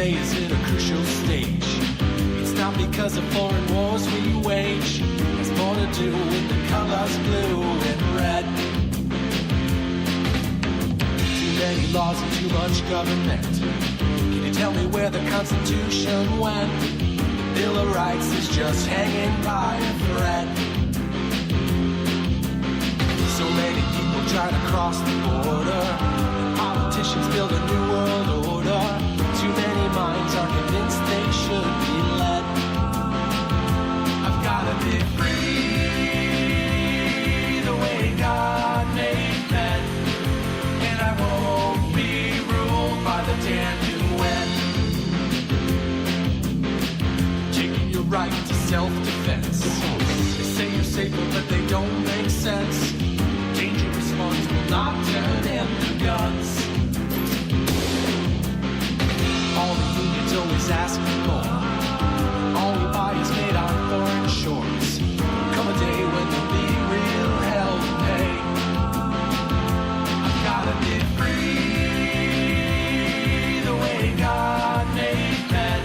say is at a crucial stage. It's not because of foreign wars we wage. It's more to do with the colors blue and red. Too many laws and too much government. Can you tell me where the Constitution went? The Bill of Rights is just hanging by a thread. So many people try to cross the border. Politicians build a new world order. Too many minds are convinced they should be led. I've gotta be free the way God made men. And I won't be ruled by the damn UN. Taking your right to self-defense. They say you're safer but they don't make sense. Dangerous ones will not turn into guns. All the unions always ask for more. All we buy is made on foreign shores. Come a day when there'll be real hell to pay. I've gotta be free the way God made men.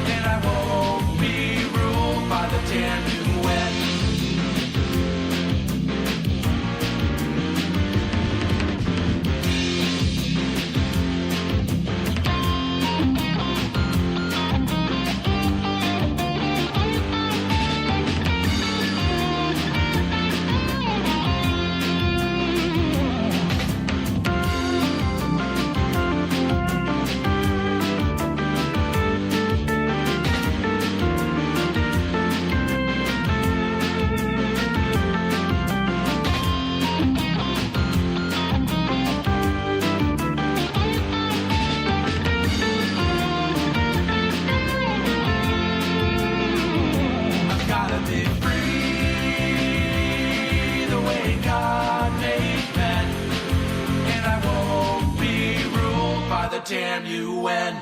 And I won't be ruled by the damn UN. Damn UN.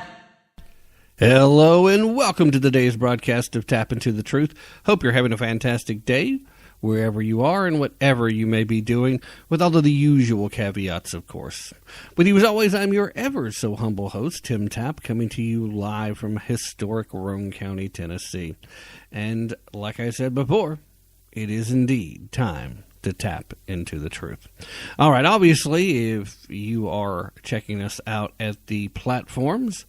Hello and welcome to the day's broadcast of Tap Into the Truth. Hope you're having a fantastic day wherever you are and whatever you may be doing, with all of the usual caveats, of course. With you as always, I'm your ever so humble host, Tim Tapp, coming to you live from historic Roane County, Tennessee. And like I said before, it is indeed time to tap into the truth. All right, obviously, if you are checking us out at the platforms,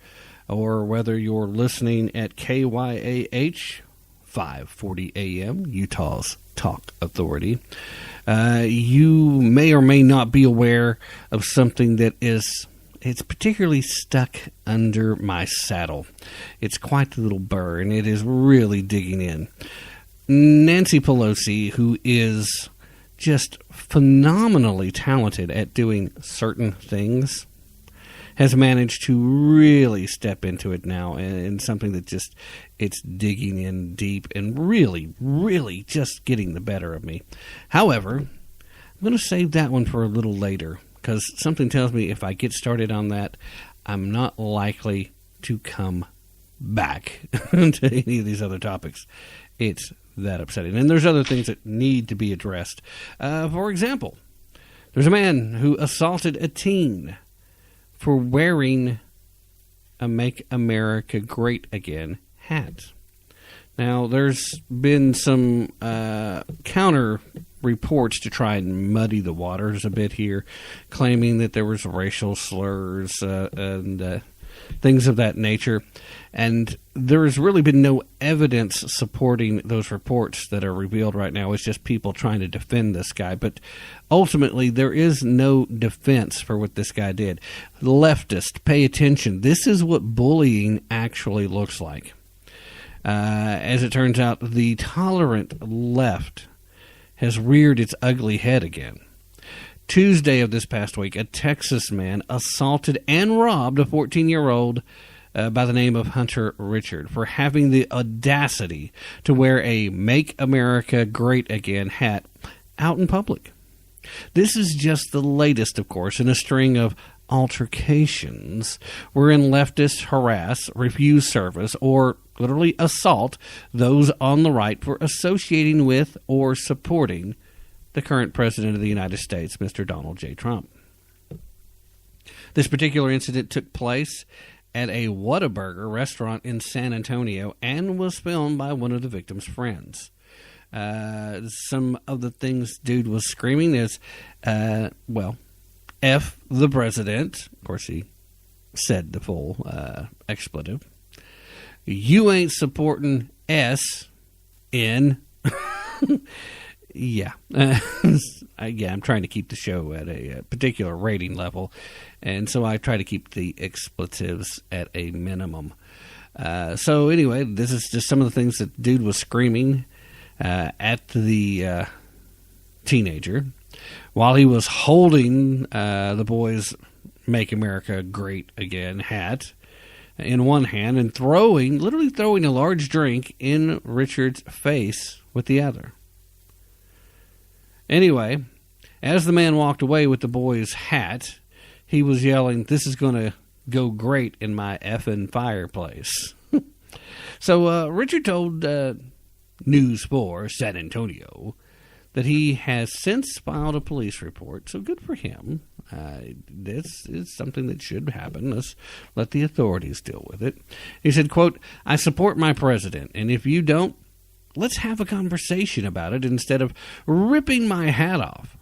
or whether you're listening at KYAH 540 AM, Utah's Talk Authority, you may or may not be aware of something that it's particularly stuck under my saddle. It's quite the little burr, and it is really digging in. Nancy Pelosi, who is just phenomenally talented at doing certain things, has managed to really step into it now, and something that just, it's digging in deep and really, really just getting the better of me. However, I'm going to save that one for a little later, because something tells me if I get started on that, I'm not likely to come back to any of these other topics. It's that upsetting. And there's other things that need to be addressed. For example, there's a man who assaulted a teen for wearing a Make America Great Again hat. Now, there's been some counter reports to try and muddy the waters a bit here, claiming that there was racial slurs and things of that nature. And there has really been no evidence supporting those reports that are revealed right now. It's just people trying to defend this guy. But ultimately, there is no defense for what this guy did. Leftist, pay attention. This is what bullying actually looks like. As it turns out, the tolerant left has reared its ugly head again. Tuesday of this past week, a Texas man assaulted and robbed a 14-year-old by the name of Hunter Richard for having the audacity to wear a Make America Great Again hat out in public. This is just the latest, of course, in a string of altercations wherein leftists harass, refuse service, or literally assault those on the right for associating with or supporting the current president of the United States, Mr. Donald J. Trump. This particular incident took place at a Whataburger restaurant in San Antonio and was filmed by one of the victim's friends. Some of the things dude was screaming is, F the president. Of course, he said the full expletive. You ain't supporting S in. Yeah. I'm trying to keep the show at a particular rating level, and so I try to keep the expletives at a minimum. So anyway, this is just some of the things that dude was screaming at the teenager while he was holding the boys' Make America Great Again hat in one hand and literally throwing a large drink in Richard's face with the other. Anyway, as the man walked away with the boy's hat, he was yelling, "This is going to go great in my effing fireplace." So Richard told News 4 San Antonio that he has since filed a police report, so good for him. This is something that should happen. Let's let the authorities deal with it. He said, quote, "I support my president, and if you don't, let's have a conversation about it instead of ripping my hat off.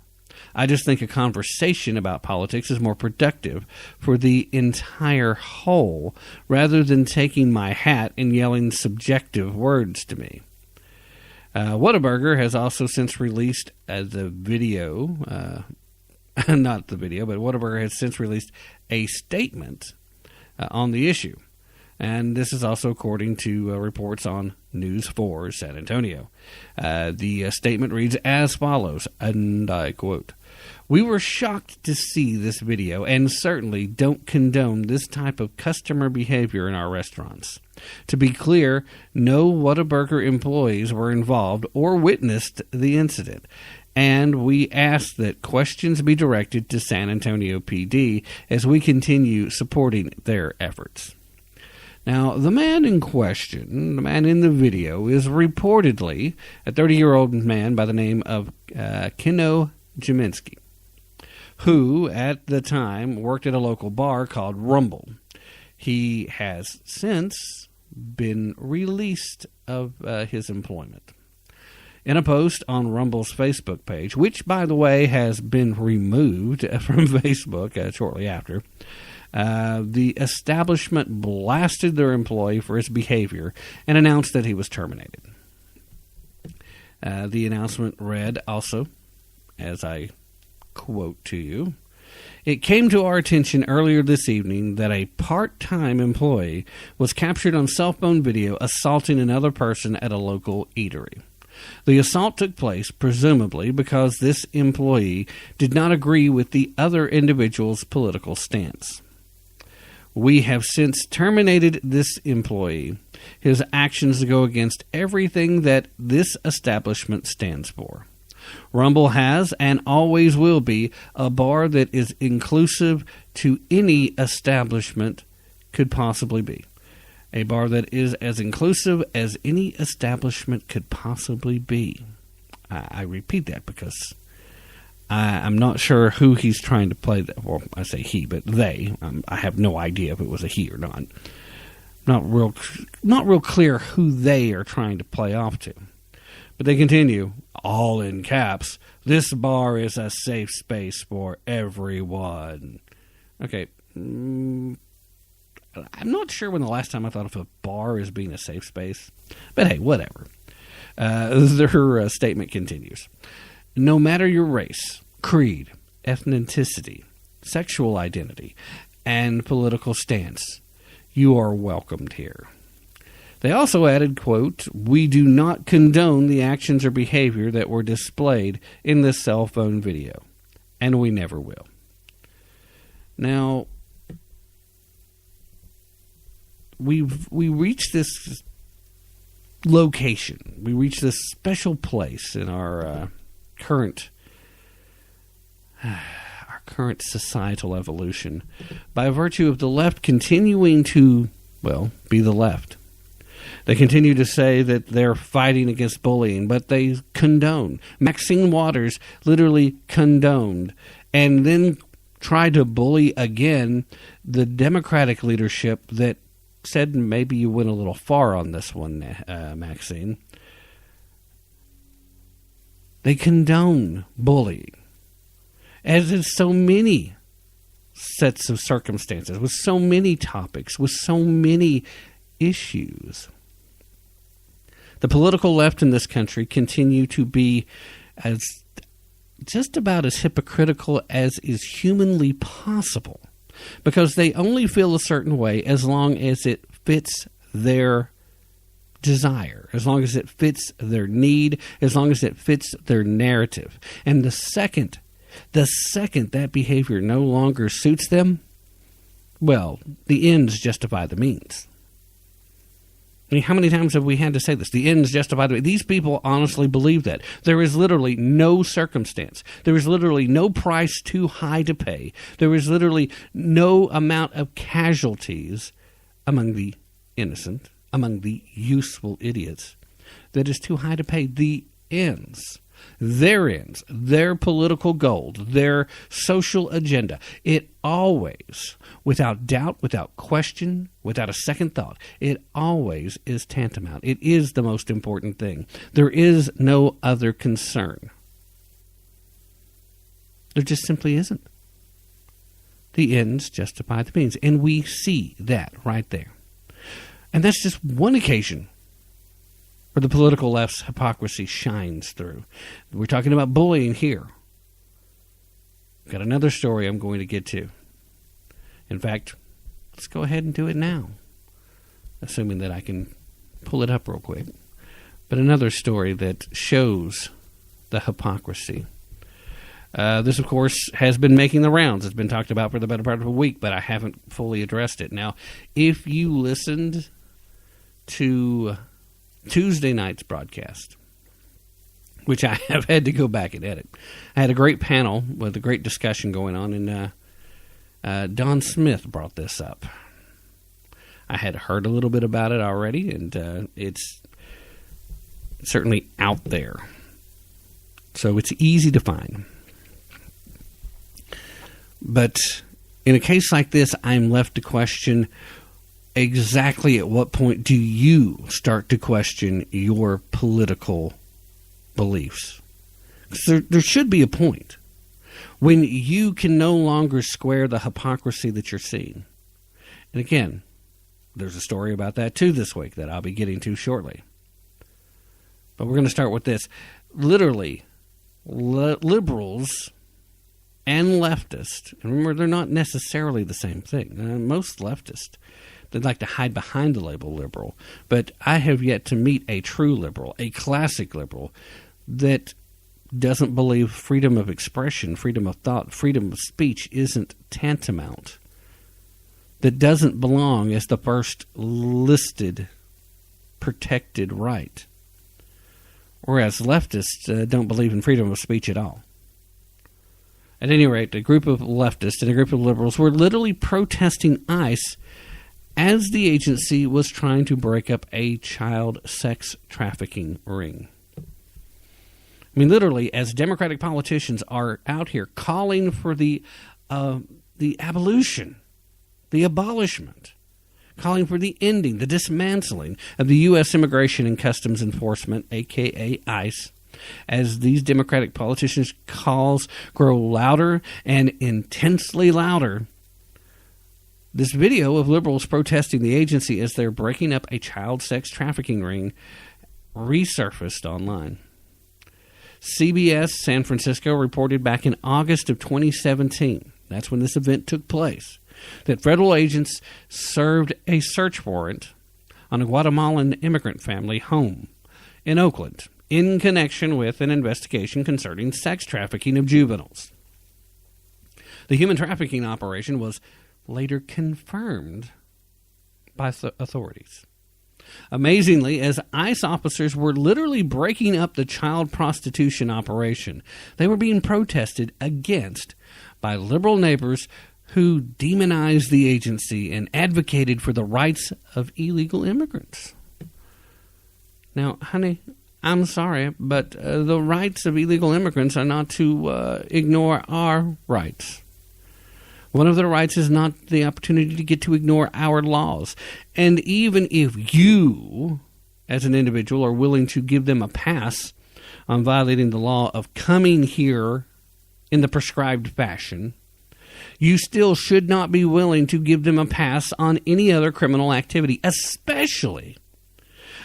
I just think a conversation about politics is more productive for the entire whole rather than taking my hat and yelling subjective words to me." Whataburger has also since released the video, not the video, but Whataburger has since released a statement on the issue. And this is also according to reports on News 4 San Antonio. The statement reads as follows, and I quote, "We were shocked to see this video and certainly don't condone this type of customer behavior in our restaurants. To be clear, no Whataburger employees were involved or witnessed the incident, and we ask that questions be directed to San Antonio PD as we continue supporting their efforts." Now, the man in question, the man in the video, is reportedly a 30-year-old man by the name of Kino Jaminski, who, at the time, worked at a local bar called Rumble. He has since been released of his employment. In a post on Rumble's Facebook page, which, by the way, has been removed from Facebook shortly after, the establishment blasted their employee for his behavior and announced that he was terminated. The announcement read also, as I quote to you, "It came to our attention earlier this evening that a part-time employee was captured on cell phone video assaulting another person at a local eatery. The assault took place, presumably, because this employee did not agree with the other individual's political stance. We have since terminated this employee. His actions go against everything that this establishment stands for. Rumble has and always will be a bar that is inclusive to any establishment could possibly be. A bar that is as inclusive as any establishment could possibly be." I repeat that because I'm not sure who he's trying to play that. Well, I say he, but they. I have no idea if it was a he or not. Not real clear who they are trying to play off to. But they continue, all in caps, "This bar is a safe space for everyone." Okay. I'm not sure when the last time I thought of a bar as being a safe space. But hey, whatever. Their statement continues. "No matter your race, creed, ethnicity, sexual identity, and political stance, you are welcomed here." They also added, quote, "We do not condone the actions or behavior that were displayed in this cell phone video, and we never will." Now, we reached this location. We reached this special place in our current societal evolution by virtue of the left continuing to, be the left. They continue to say that they're fighting against bullying, but they condone. Maxine Waters literally condoned and then try to bully again the Democratic leadership that said maybe you went a little far on this one, Maxine. They condone bullying, as in so many sets of circumstances, with so many topics, with so many issues. The political left in this country continue to be as just about as hypocritical as is humanly possible, because they only feel a certain way as long as it fits their desire, as long as it fits their need, as long as it fits their narrative. And the second that behavior no longer suits them, well, the ends justify the means. I mean, how many times have we had to say this? The ends justify the means. These people honestly believe that. There is literally no circumstance. There is literally no price too high to pay. There is literally no amount of casualties among the innocent, among the useful idiots, that is too high to pay. The ends, their political gold, their social agenda, it always, without doubt, without question, without a second thought, it always is tantamount. It is the most important thing. There is no other concern. There just simply isn't. The ends justify the means, and we see that right there. And that's just one occasion where the political left's hypocrisy shines through. We're talking about bullying here. Got another story I'm going to get to. In fact, let's go ahead and do it now, assuming that I can pull it up real quick. But another story that shows the hypocrisy. This, of course, has been making the rounds. It's been talked about for the better part of a week, but I haven't fully addressed it. Now, if you listened to Tuesday night's broadcast, which I have had to go back and edit, I had a great panel with a great discussion going on, and Don Smith brought this up. I had heard a little bit about it already, and it's certainly out there. So it's easy to find. But in a case like this, I'm left to question exactly at what point do you start to question your political beliefs? There should be a point when you can no longer square the hypocrisy that you're seeing. And again, there's a story about that too this week that I'll be getting to shortly. But we're going to start with this. Literally, liberals and leftists, and remember, they're not necessarily the same thing. Most leftists, they'd like to hide behind the label liberal. But I have yet to meet a true liberal, a classic liberal, that doesn't believe freedom of expression, freedom of thought, freedom of speech isn't tantamount, that doesn't belong as the first listed protected right. Whereas leftists don't believe in freedom of speech at all. At any rate, a group of leftists and a group of liberals were literally protesting ICE as the agency was trying to break up a child sex trafficking ring. I mean, literally, as Democratic politicians are out here calling for the abolition, the abolishment, calling for the ending, the dismantling of the U.S. Immigration and Customs Enforcement, a.k.a. ICE, as these Democratic politicians' calls grow louder and intensely louder, this video of liberals protesting the agency as they're breaking up a child sex trafficking ring resurfaced online. CBS San Francisco reported back in August of 2017, that's when this event took place, that federal agents served a search warrant on a Guatemalan immigrant family home in Oakland in connection with an investigation concerning sex trafficking of juveniles. The human trafficking operation was later confirmed by authorities. Amazingly, as ICE officers were literally breaking up the child prostitution operation, they were being protested against by liberal neighbors who demonized the agency and advocated for the rights of illegal immigrants. Now, honey, I'm sorry, but the rights of illegal immigrants are not to ignore our rights. One of their rights is not the opportunity to get to ignore our laws. And even if you, as an individual, are willing to give them a pass on violating the law of coming here in the prescribed fashion, you still should not be willing to give them a pass on any other criminal activity, especially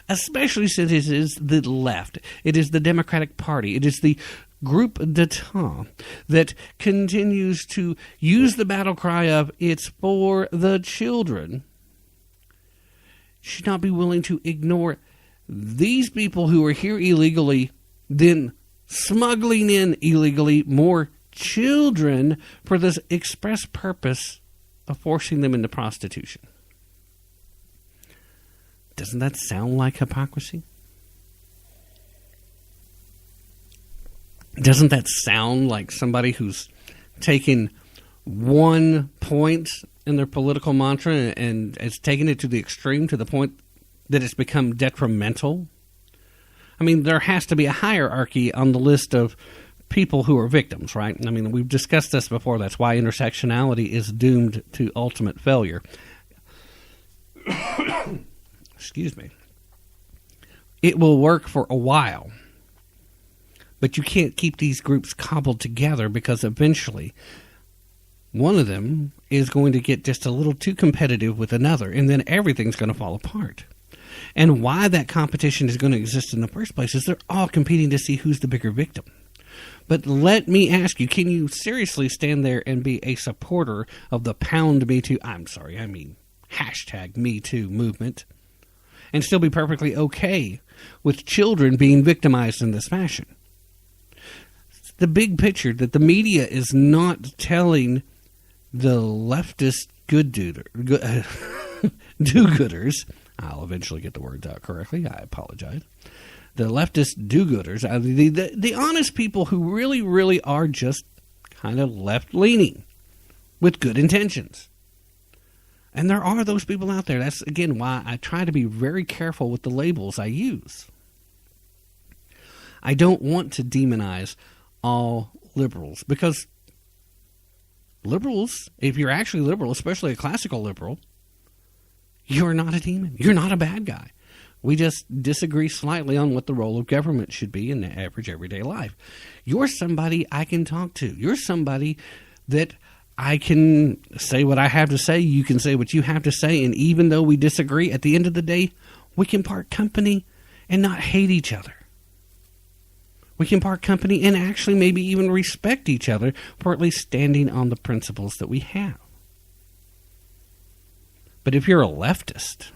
since it is the left. It is the Democratic Party. It is the group d'etat that continues to use the battle cry of "it's for the children." Should not be willing to ignore these people who are here illegally, then smuggling in illegally more children for the express purpose of forcing them into prostitution. Doesn't that sound like hypocrisy? Doesn't that sound like somebody who's taken one point in their political mantra and has taken it to the extreme, to the point that it's become detrimental? I mean, there has to be a hierarchy on the list of people who are victims, right? I mean, we've discussed this before. That's why intersectionality is doomed to ultimate failure. Excuse me. It will work for a while, but you can't keep these groups cobbled together, because eventually one of them is going to get just a little too competitive with another, and then everything's going to fall apart. And why that competition is going to exist in the first place is they're all competing to see who's the bigger victim. But let me ask you, can you seriously stand there and be a supporter of the hashtag Me Too movement, and still be perfectly okay with children being victimized in this fashion? The big picture that the media is not telling the leftist do-gooders, I'll eventually get the words out correctly, I apologize, the leftist do-gooders, the honest people who really, really are just kind of left-leaning with good intentions. And there are those people out there. That's, again, why I try to be very careful with the labels I use. I don't want to demonize all liberals, because liberals, if you're actually liberal, especially a classical liberal, you're not a demon. You're not a bad guy. We just disagree slightly on what the role of government should be in the average everyday life. You're somebody I can talk to. You're somebody that I can say what I have to say. You can say what you have to say. And even though we disagree, at the end of the day, we can part company and not hate each other. We can part company and actually maybe even respect each other for at least standing on the principles that we have. But if you're a leftist,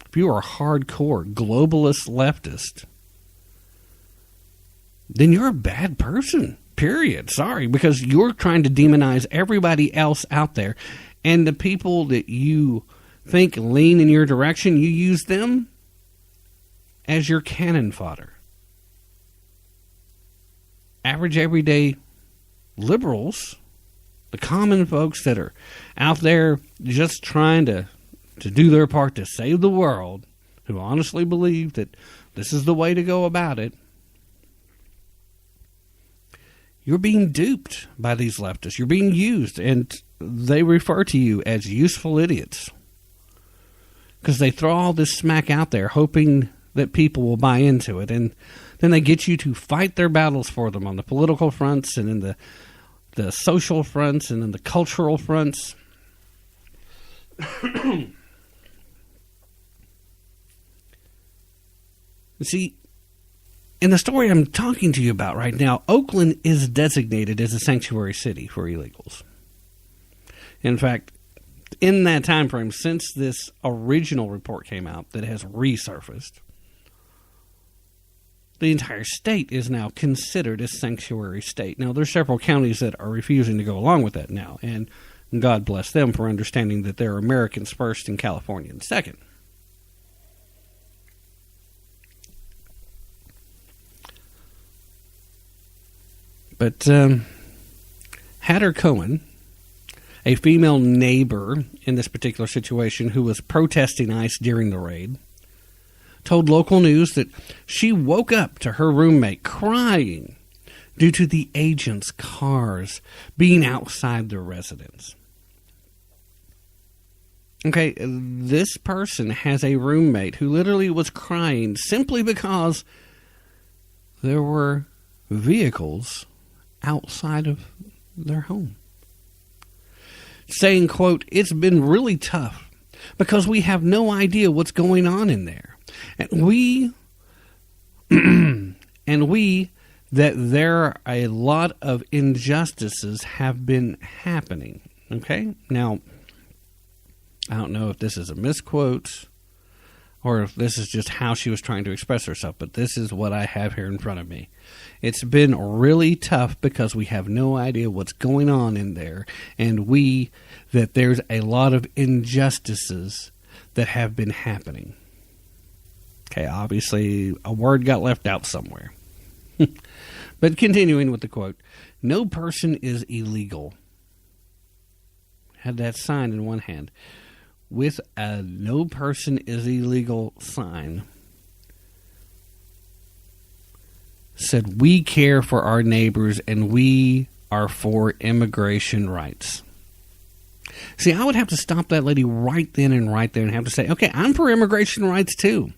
if you are a hardcore globalist leftist, then you're a bad person, period. Sorry, because you're trying to demonize everybody else out there. And the people that you think lean in your direction, you use them as your cannon fodder. Average, everyday liberals, the common folks that are out there just trying to do their part to save the world, who honestly believe that this is the way to go about it, you're being duped by these leftists. You're being used, and they refer to you as useful idiots because they throw all this smack out there hoping that people will buy into it, and then they get you to fight their battles for them on the political fronts and in the social fronts and in the cultural fronts. See, in the story I'm talking to you about right now, Oakland is designated as a sanctuary city for illegals. In fact, in that time frame, since this original report came out that has resurfaced, the entire state is now considered a sanctuary state. Now, there's several counties that are refusing to go along with that now, and God bless them for understanding that there are Americans first and Californians second. But Hatter Cohen, a female neighbor in this particular situation who was protesting ICE during the raid, told local news that she woke up to her roommate crying due to the agents' cars being outside their residence. Okay, this person has a roommate who literally was crying simply because there were vehicles outside of their home. Saying, quote, "It's been really tough because we have no idea what's going on in there. And we that there are a lot of injustices have been happening." Okay? Now, I don't know if this is a misquote or if this is just how she was trying to express herself, but this is what I have here in front of me. "It's been really tough because we have no idea what's going on in there, and that there's a lot of injustices that have been happening." Okay, obviously a word got left out somewhere. But continuing with the quote, "No person is illegal." Had that sign in one hand. With a "no person is illegal" sign, said, "We care for our neighbors and we are for immigration rights." See, I would have to stop that lady right then and right there and have to say, okay, I'm for immigration rights too.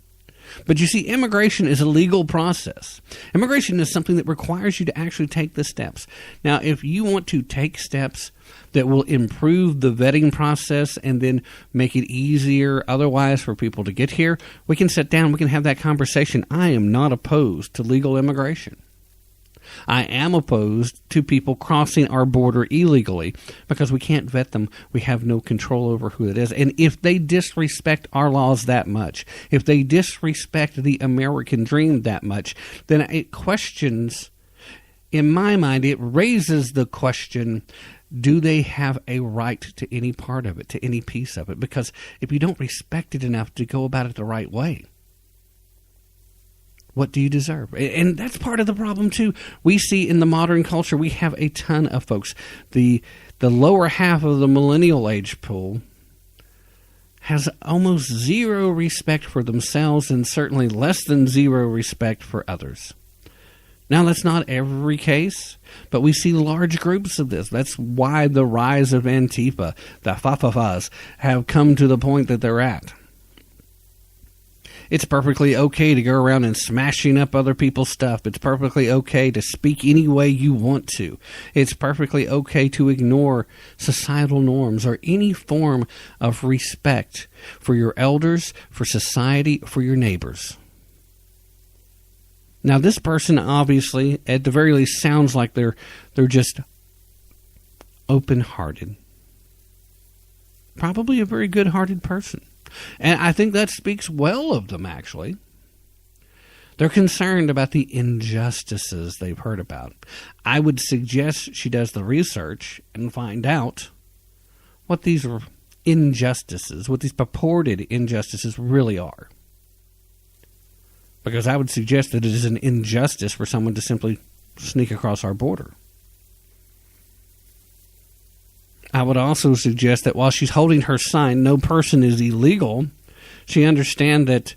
But you see, immigration is a legal process. Immigration is something that requires you to actually take the steps. Now, if you want to take steps that will improve the vetting process and then make it easier otherwise for people to get here, we can sit down, we can have that conversation. I am not opposed to legal immigration. I am opposed to people crossing our border illegally because we can't vet them. We have no control over who it is. And if they disrespect our laws that much, if they disrespect the American dream that much, then it questions, in my mind, it raises the question, do they have a right to any part of it, to any piece of it? Because if you don't respect it enough to go about it the right way, what do you deserve? And that's part of the problem, too. We see in the modern culture, we have a ton of folks. The lower half of the millennial age pool has almost zero respect for themselves and certainly less than zero respect for others. Now, that's not every case, but we see large groups of this. That's why the rise of Antifa, the fa-fa-fas, have come to the point that they're at. It's perfectly okay to go around and smashing up other people's stuff. It's perfectly okay to speak any way you want to. It's perfectly okay to ignore societal norms or any form of respect for your elders, for society, for your neighbors. Now, this person obviously, at the very least, sounds like they're just open-hearted. Probably a very good-hearted person. And I think that speaks well of them, actually. They're concerned about the injustices they've heard about. I would suggest she does the research and find out what these injustices, what these purported injustices really are. Because I would suggest that it is an injustice for someone to simply sneak across our border. I would also suggest that while she's holding her sign, "No person is illegal," she understand that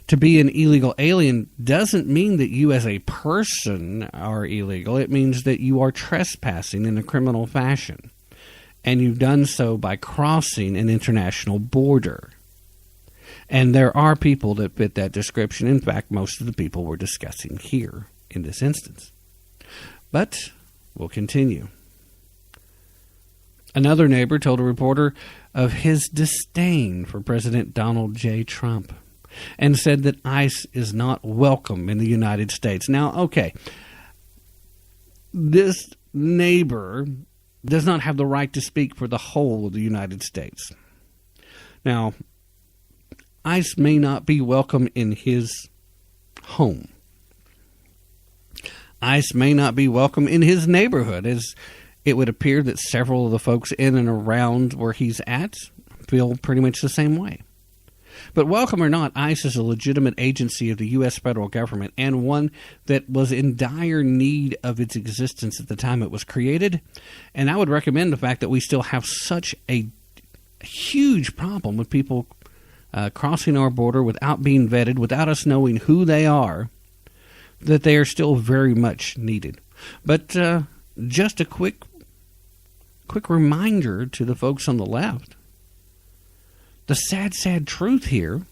to be an illegal alien doesn't mean that you as a person are illegal. It means that you are trespassing in a criminal fashion. And you've done so by crossing an international border. And there are people that fit that description. In fact, most of the people we're discussing here in this instance. But we'll continue. Another neighbor told a reporter of his disdain for President Donald J. Trump and said that ICE is not welcome in the United States. Now, okay, this neighbor does not have the right to speak for the whole of the United States. Now, ICE may not be welcome in his home. ICE may not be welcome in his neighborhood, as it would appear that several of the folks in and around where he's at feel pretty much the same way. But welcome or not, ICE is a legitimate agency of the U.S. federal government and one that was in dire need of its existence at the time it was created. And I would recommend the fact that we still have such a huge problem with people crossing our border without being vetted, without us knowing who they are, that they are still very much needed. But just a quick reminder to the folks on the left the sad, sad truth here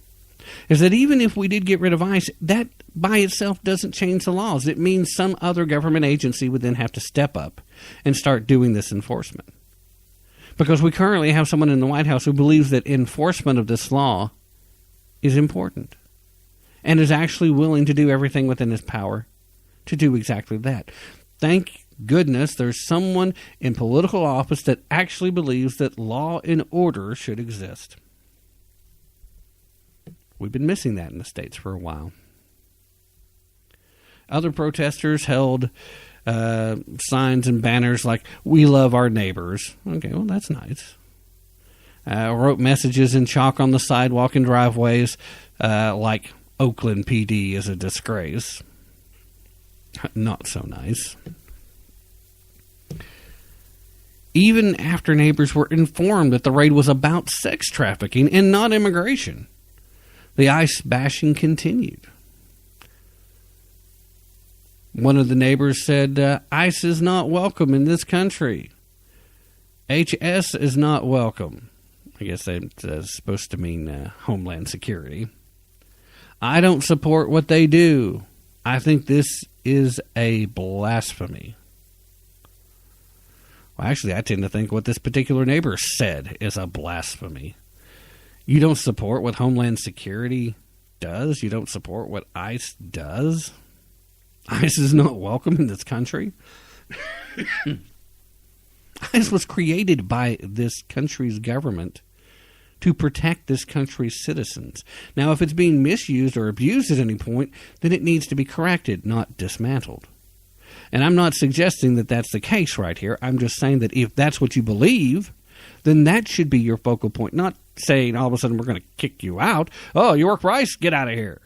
is that even if we did get rid of ICE, that by itself doesn't change the laws. It means some other government agency would then have to step up and start doing this enforcement. Because we currently have someone in the White House who believes that enforcement of this law is important and is actually willing to do everything within his power to do exactly that. Thank goodness there's someone in political office that actually believes that law and order should exist. We've been missing that in the States for a while. Other protesters held signs and banners like, "We love our neighbors." Okay, well, that's nice. Wrote messages in chalk on the sidewalk and driveways like, "Oakland PD is a disgrace." Not so nice. Even after neighbors were informed that the raid was about sex trafficking and not immigration, the ICE bashing continued. One of the neighbors said, "ICE is not welcome in this country. HS is not welcome." I guess that's supposed to mean Homeland Security. "I don't support what they do. I think this is a blasphemy." Well, actually, I tend to think what this particular neighbor said is a blasphemy. You don't support what Homeland Security does? You don't support what ICE does? ICE is not welcome in this country? ICE was created by this country's government to protect this country's citizens. Now, if it's being misused or abused at any point, then it needs to be corrected, not dismantled. And I'm not suggesting that that's the case right here. I'm just saying that if that's what you believe, then that should be your focal point, not saying all of a sudden we're going to kick you out. "Oh, you work for ICE? Get out of here."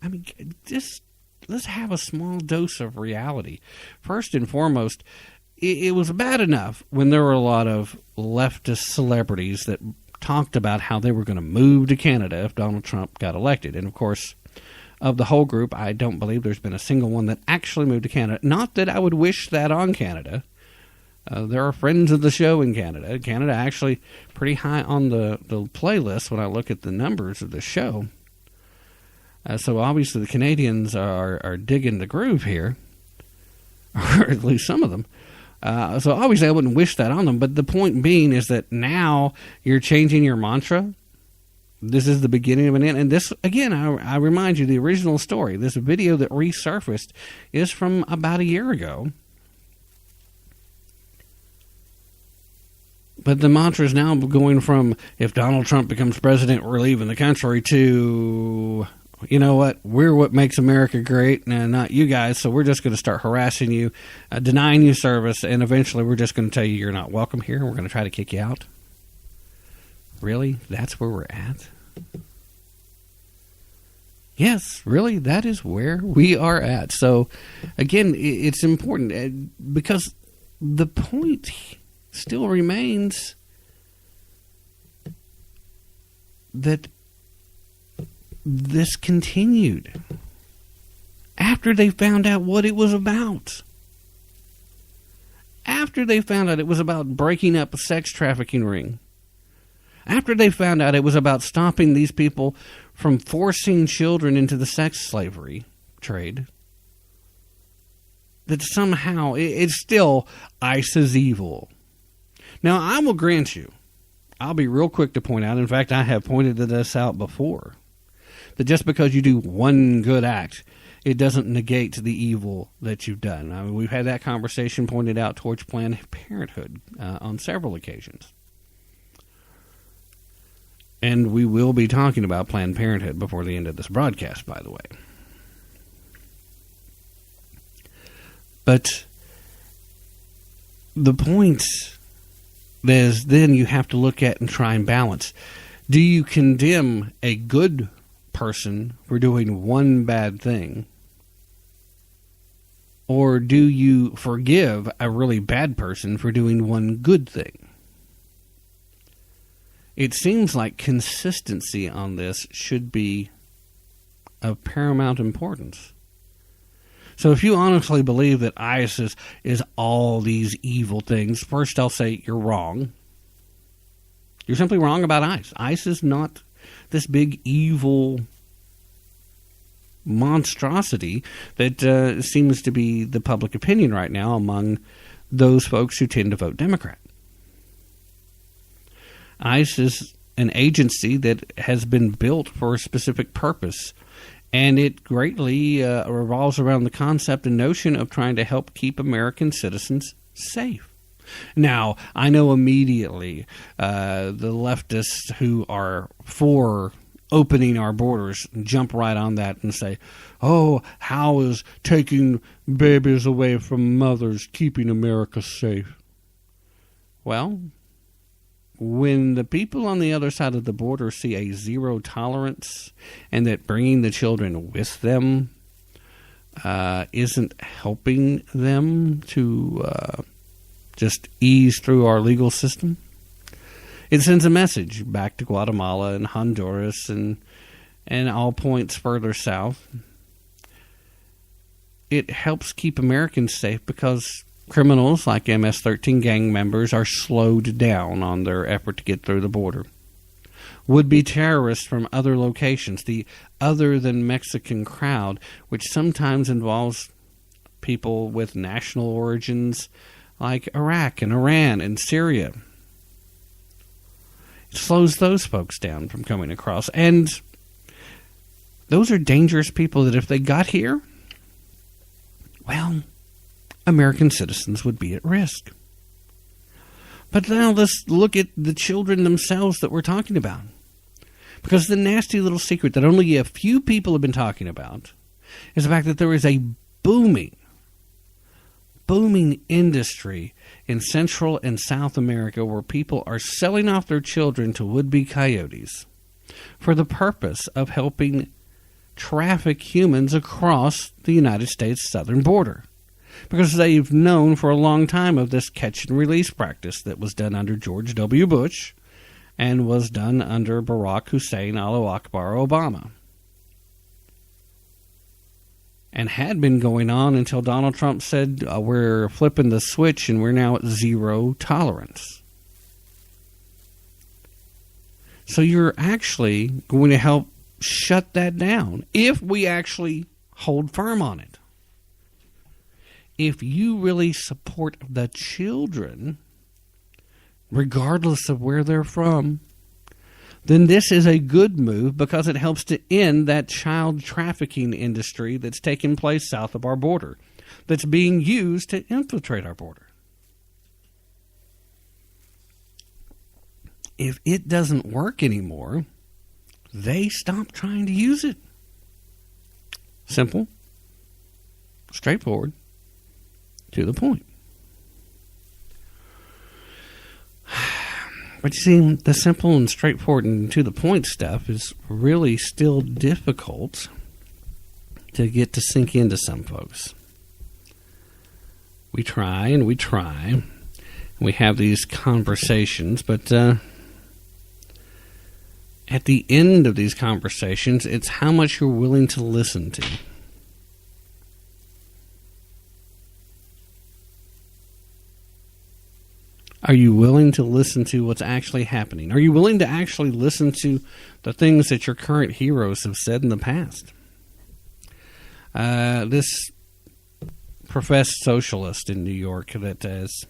I mean, just let's have a small dose of reality. First and foremost, it was bad enough when there were a lot of leftist celebrities that talked about how they were going to move to Canada if Donald Trump got elected. And, of course, of the whole group, I don't believe there's been a single one that actually moved to Canada. Not that I would wish that on Canada. There are friends of the show in Canada. Canada actually pretty high on the playlist when I look at the numbers of the show. So obviously the Canadians are digging the groove here, or at least some of them. So obviously I wouldn't wish that on them. But the point being is that now you're changing your mantra. This is the beginning of an end. And this, again, I remind you, the original story, this video that resurfaced is from about a year ago. But the mantra is now going from, if Donald Trump becomes president, we're leaving the country, to, you know what, we're what makes America great, and not you guys, so we're just going to start harassing you, denying you service, and eventually we're just going to tell you you're not welcome here, and we're going to try to kick you out. Really? That's where we're at? Yes, really, that is where we are at. So, again, it's important, because the point still remains that this continued after they found out what it was about. After they found out it was about breaking up a sex trafficking ring. After they found out it was about stopping these people from forcing children into the sex slavery trade. That somehow it's still ICE is evil. Now, I will grant you, I'll be real quick to point out, in fact, I have pointed this out before, that just because you do one good act, it doesn't negate the evil that you've done. I mean, we've had that conversation pointed out towards Planned Parenthood on several occasions. And we will be talking about Planned Parenthood before the end of this broadcast, by the way. But the point is, then you have to look at and try and balance. Do you condemn a good person for doing one bad thing? Or do you forgive a really bad person for doing one good thing? It seems like consistency on this should be of paramount importance. So if you honestly believe that ISIS is all these evil things, first I'll say you're wrong. You're simply wrong about ICE. ICE is not this big evil monstrosity that seems to be the public opinion right now among those folks who tend to vote Democrat. ICE is an agency that has been built for a specific purpose, and it greatly revolves around the concept and notion of trying to help keep American citizens safe. Now, I know immediately the leftists who are for opening our borders jump right on that and say, oh, how is taking babies away from mothers keeping America safe? Well, when the people on the other side of the border see a zero tolerance and that bringing the children with them isn't helping them to just ease through our legal system, it sends a message back to Guatemala and Honduras and all points further south. It helps keep Americans safe because criminals like MS-13 gang members are slowed down on their effort to get through the border. Would-be terrorists from other locations, the other-than-Mexican crowd, which sometimes involves people with national origins like Iraq and Iran and Syria. It slows those folks down from coming across. And those are dangerous people that if they got here, well, American citizens would be at risk. But now let's look at the children themselves that we're talking about. Because the nasty little secret that only a few people have been talking about is the fact that there is a booming industry in Central and South America where people are selling off their children to would-be coyotes for the purpose of helping traffic humans across the United States southern border. Because they've known for a long time of this catch-and-release practice that was done under George W. Bush and was done under Barack Hussein Allahu Akbar Obama. And had been going on until Donald Trump said, we're flipping the switch and we're now at zero tolerance. So you're actually going to help shut that down if we actually hold firm on it. If you really support the children, regardless of where they're from, then this is a good move because it helps to end that child trafficking industry that's taking place south of our border, that's being used to infiltrate our border. If it doesn't work anymore, they stop trying to use it. Simple, straightforward, to the point. But you see, the simple and straightforward and to the point stuff is really still difficult to get to sink into some folks. We try and we try, and we have these conversations, but at the end of these conversations, it's how much you're willing to listen to. Are you willing to listen to what's actually happening? Are you willing to actually listen to the things that your current heroes have said in the past? This professed socialist in New York that has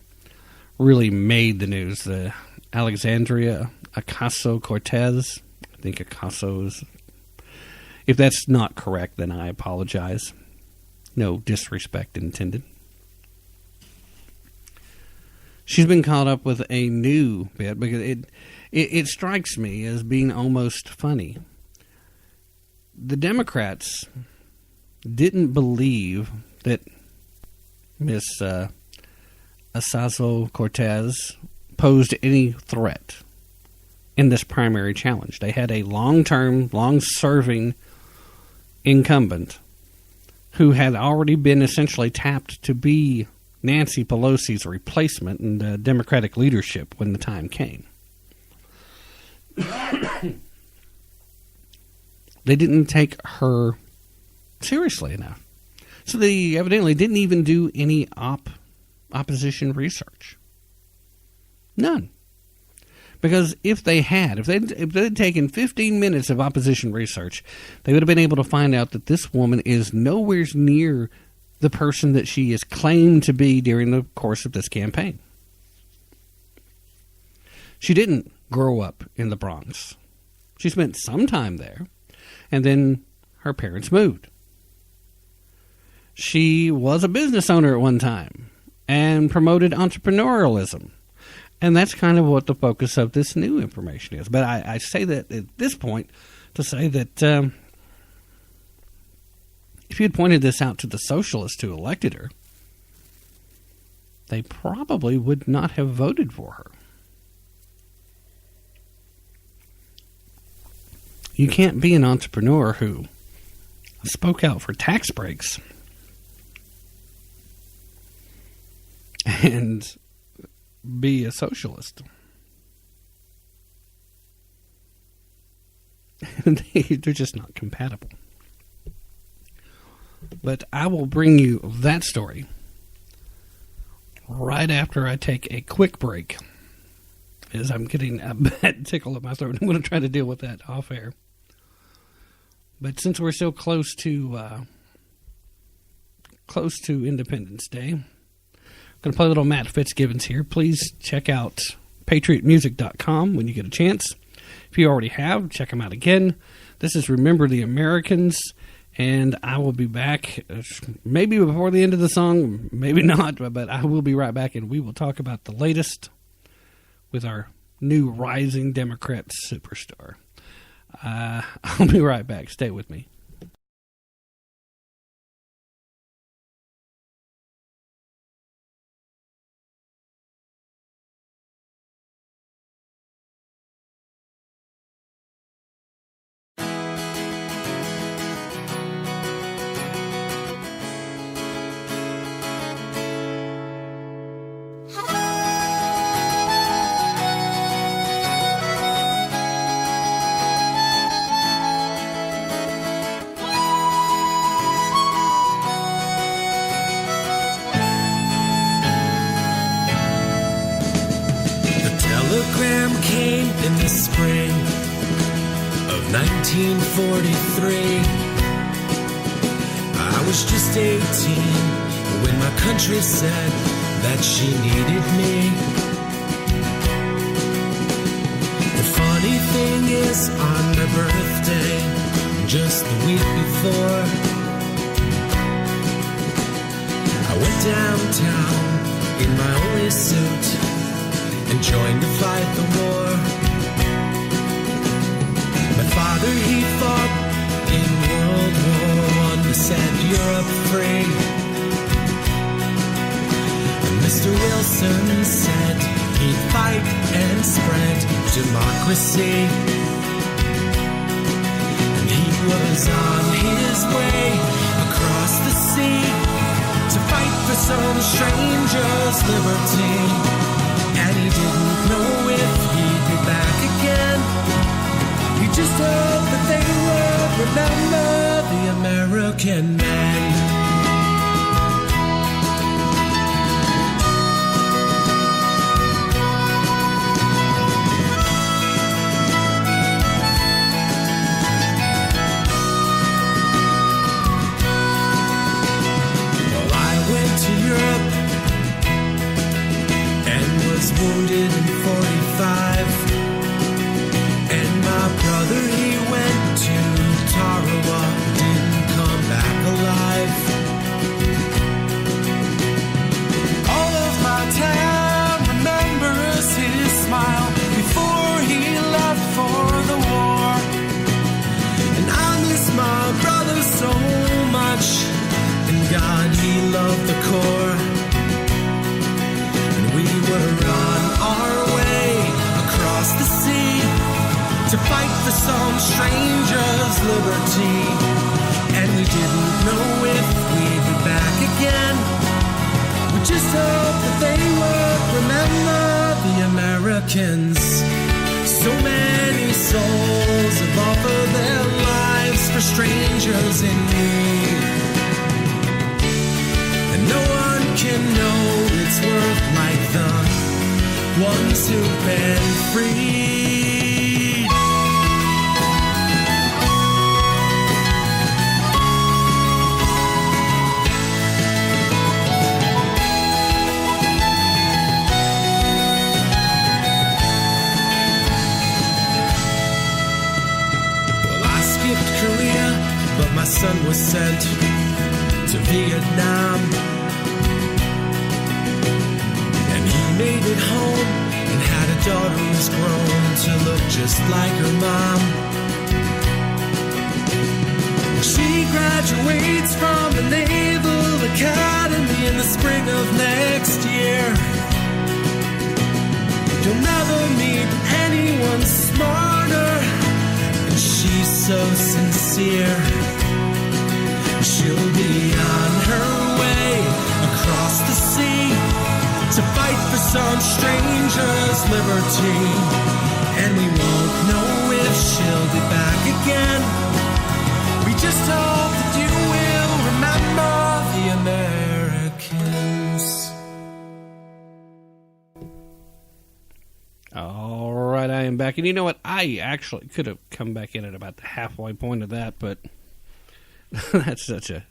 really made the news, the Alexandria Ocasio-Cortez. I think Ocasio is... If that's not correct, then I apologize. No disrespect intended. She's been caught up with a new bit because it strikes me as being almost funny. The Democrats didn't believe that Miss Ocasio-Cortez posed any threat in this primary challenge. They had a long-term, long-serving incumbent who had already been essentially tapped to be Nancy Pelosi's replacement in the Democratic leadership when the time came. They didn't take her seriously enough. So they evidently didn't even do any opposition research. None. Because if they'd taken 15 minutes of opposition research, they would have been able to find out that this woman is nowhere near the person that she is claimed to be during the course of this campaign. She didn't grow up in the Bronx. She spent some time there, and then her parents moved. She was a business owner at one time and promoted entrepreneurialism. And that's kind of what the focus of this new information is. But I say that at this point to say that if you had pointed this out to the socialists who elected her, they probably would not have voted for her. You can't be an entrepreneur who spoke out for tax breaks and be a socialist. They're just not compatible. But I will bring you that story right after I take a quick break, as I'm getting a bad tickle in my throat. I'm going to try to deal with that off air. But since we're so close to Independence Day, I'm going to play a little Matt Fitzgibbons here. Please check out patriotmusic.com when you get a chance. If you already have, check them out again. This is Remember the Americans, and I will be back maybe before the end of the song, maybe not, but I will be right back, and we will talk about the latest with our new rising Democrat superstar. I'll be right back. Stay with me. Came in the spring of 1943. I was just 18 when my country said that she needed me. The funny thing is, on my birthday, just the week before, I went downtown in my only suit and joined to fight the war. My father, he fought in World War I to set Europe free. And Mr. Wilson said he'd fight and spread democracy. And he was on his way across the sea to fight for some stranger's liberty. And he didn't know if he'd be back again. He just hoped that they would remember the American man. Well, I went to Europe wounded in 45, and my brother, he went to Tarawa, didn't come back alive. All of my town remembers his smile before he left for the war, and I miss my brother so much, and God, he loved the Corps. We were on our way across the sea to fight for some stranger's liberty. And we didn't know if we'd be back again. We just hoped that they would remember the Americans. So many souls have offered their lives for strangers in need. And no one can know its worth like the ones who've been freed. Well, I skipped Korea, but my son was sent to Vietnam. Made it home and had a daughter who's grown to look just like her mom. She graduates from the Naval Academy in the spring of next year. You'll never meet anyone smarter, and she's so sincere. She'll be on her way across the sea to fight for some stranger's liberty. And we won't know if she'll be back again. We just hope that you will remember the Americans. All right, I am back. And you know what? I actually could have come back in at about the halfway point of that, but that's such a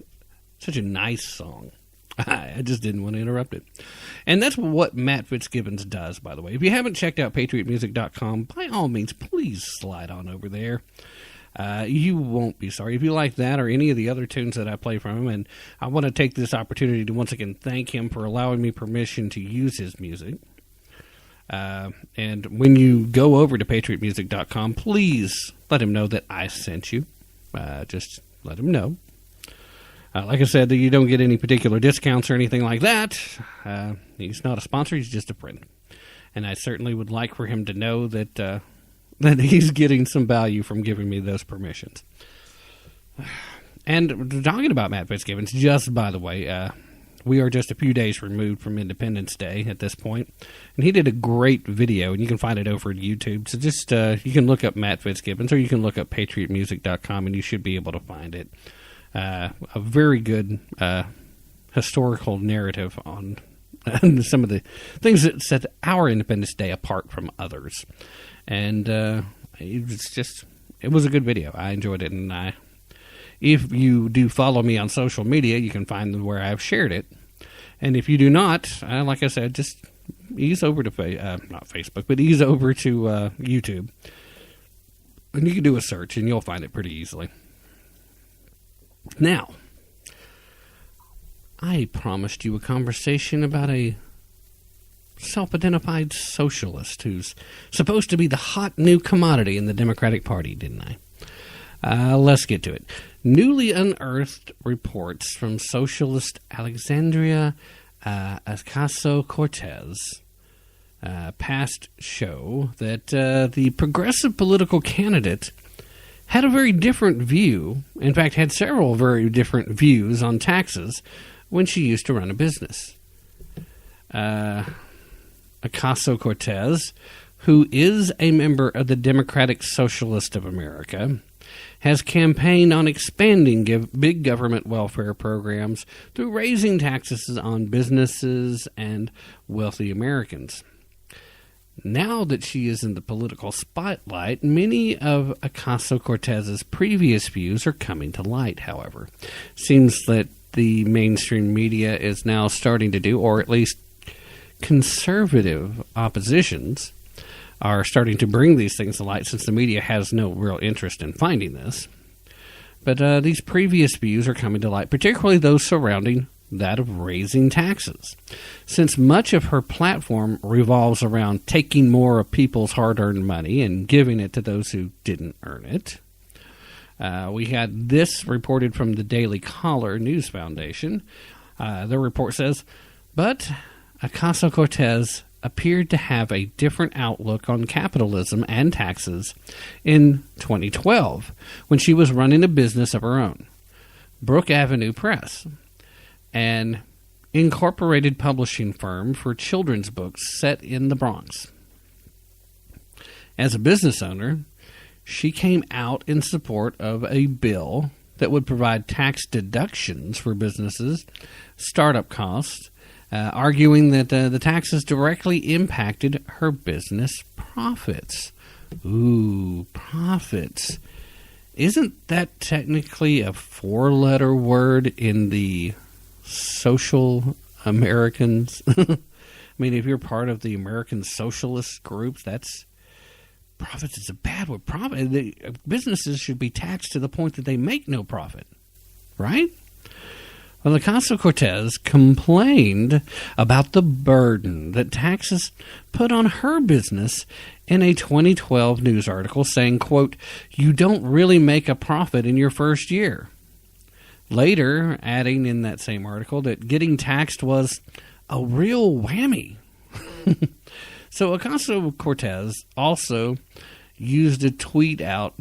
nice song. I just didn't want to interrupt it. And that's what Matt Fitzgibbons does, by the way. If you haven't checked out patriotmusic.com, by all means, please slide on over there. You won't be sorry. If you like that or any of the other tunes that I play from him, and I want to take this opportunity to once again thank him for allowing me permission to use his music. And when you go over to patriotmusic.com, please let him know that I sent you. Just let him know. Like I said, that you don't get any particular discounts or anything like that. He's not a sponsor; he's just a friend, and I certainly would like for him to know that that he's getting some value from giving me those permissions. And talking about Matt Fitzgibbons, just by the way, we are just a few days removed from Independence Day at this point, and he did a great video, and you can find it over at YouTube. So just you can look up Matt Fitzgibbons, or you can look up patriotmusic.com, and you should be able to find it. A very good historical narrative on some of the things that set our Independence Day apart from others. And it was a good video. I enjoyed it. And if you do follow me on social media, you can find where I've shared it. And if you do not, like I said, just ease over to not Facebook, but ease over to YouTube. And you can do a search, and you'll find it pretty easily. Now, I promised you a conversation about a self-identified socialist who's supposed to be the hot new commodity in the Democratic Party, didn't I? Let's get to it. Newly unearthed reports from socialist Alexandria Ocasio-Cortez past show that the progressive political candidate had a very different view, in fact, had several very different views on taxes when she used to run a business. Ocasio-Cortez, who is a member of the Democratic Socialist of America, has campaigned on expanding big government welfare programs through raising taxes on businesses and wealthy Americans. Now that she is in the political spotlight, many of Ocasio-Cortez's previous views are coming to light, however. Seems that the mainstream media is now starting to do, or at least conservative oppositions are starting to bring these things to light, since the media has no real interest in finding this. But these previous views are coming to light, particularly those surrounding that of raising taxes. Since much of her platform revolves around taking more of people's hard-earned money and giving it to those who didn't earn it. We had this reported from the Daily Caller News Foundation. The report says, but Ocasio-Cortez appeared to have a different outlook on capitalism and taxes in 2012 when she was running a business of her own, Brook Avenue Press, an incorporated publishing firm for children's books set in the Bronx. As a business owner, she came out in support of a bill that would provide tax deductions for businesses, startup costs, arguing that the taxes directly impacted her business profits. Ooh, profits. Isn't that technically a four-letter word in the social Americans? I mean, if you're part of the American socialist groups, that's profits is a bad word. Businesses should be taxed to the point that they make no profit, right? Well, Ocasio-Cortez complained about the burden that taxes put on her business in a 2012 news article saying, quote, "You don't really make a profit in your first year." Later, adding in that same article that getting taxed was a real whammy. So Ocasio-Cortez also used to tweet out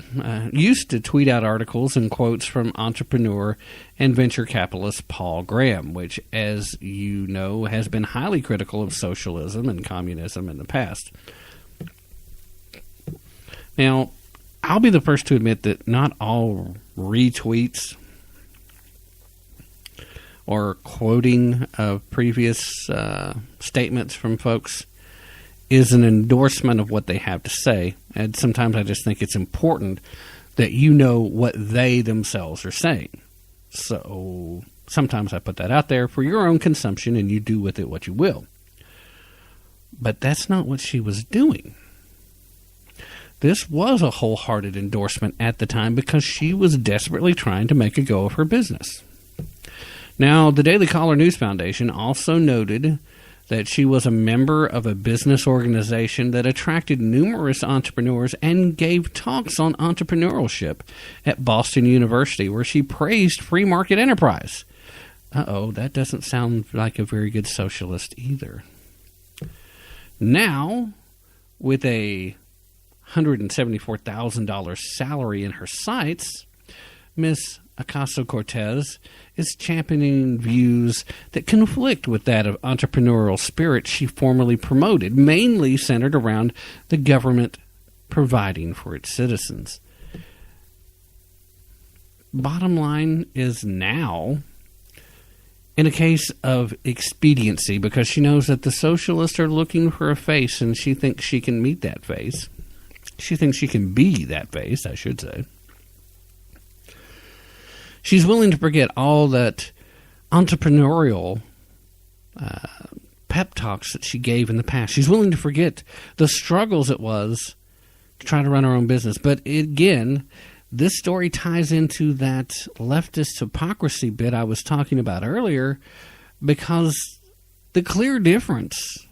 articles and quotes from entrepreneur and venture capitalist Paul Graham, which, as you know, has been highly critical of socialism and communism in the past. Now, I'll be the first to admit that not all retweets or quoting of previous statements from folks is an endorsement of what they have to say. And sometimes I just think it's important that you know what they themselves are saying. So sometimes I put that out there for your own consumption and you do with it what you will. But that's not what she was doing. This was a wholehearted endorsement at the time because she was desperately trying to make a go of her business. Now, the Daily Caller News Foundation also noted that she was a member of a business organization that attracted numerous entrepreneurs and gave talks on entrepreneurship at Boston University, where she praised free market enterprise. Uh-oh, that doesn't sound like a very good socialist either. Now, with a $174,000 salary in her sights, Miss Ocasio-Cortez is championing views that conflict with that of entrepreneurial spirit she formerly promoted, mainly centered around the government providing for its citizens. Bottom line is now in a case of expediency, because she knows that the socialists are looking for a face and she thinks she can meet that face. She thinks she can be that face, I should say. She's willing to forget all that entrepreneurial pep talks that she gave in the past. She's willing to forget the struggles it was to try to run her own business. But again, this story ties into that leftist hypocrisy bit I was talking about earlier, because the clear difference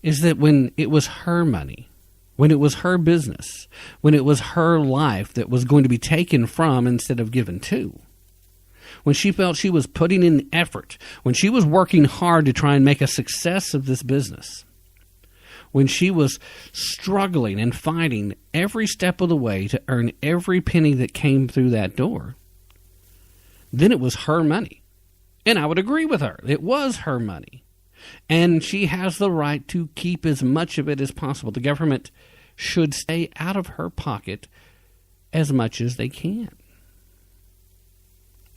is that when it was her money, when it was her business, when it was her life that was going to be taken from instead of given to, when she felt she was putting in effort, when she was working hard to try and make a success of this business, when she was struggling and fighting every step of the way to earn every penny that came through that door, then it was her money. And I would agree with her. It was her money. And she has the right to keep as much of it as possible. The government should stay out of her pocket as much as they can.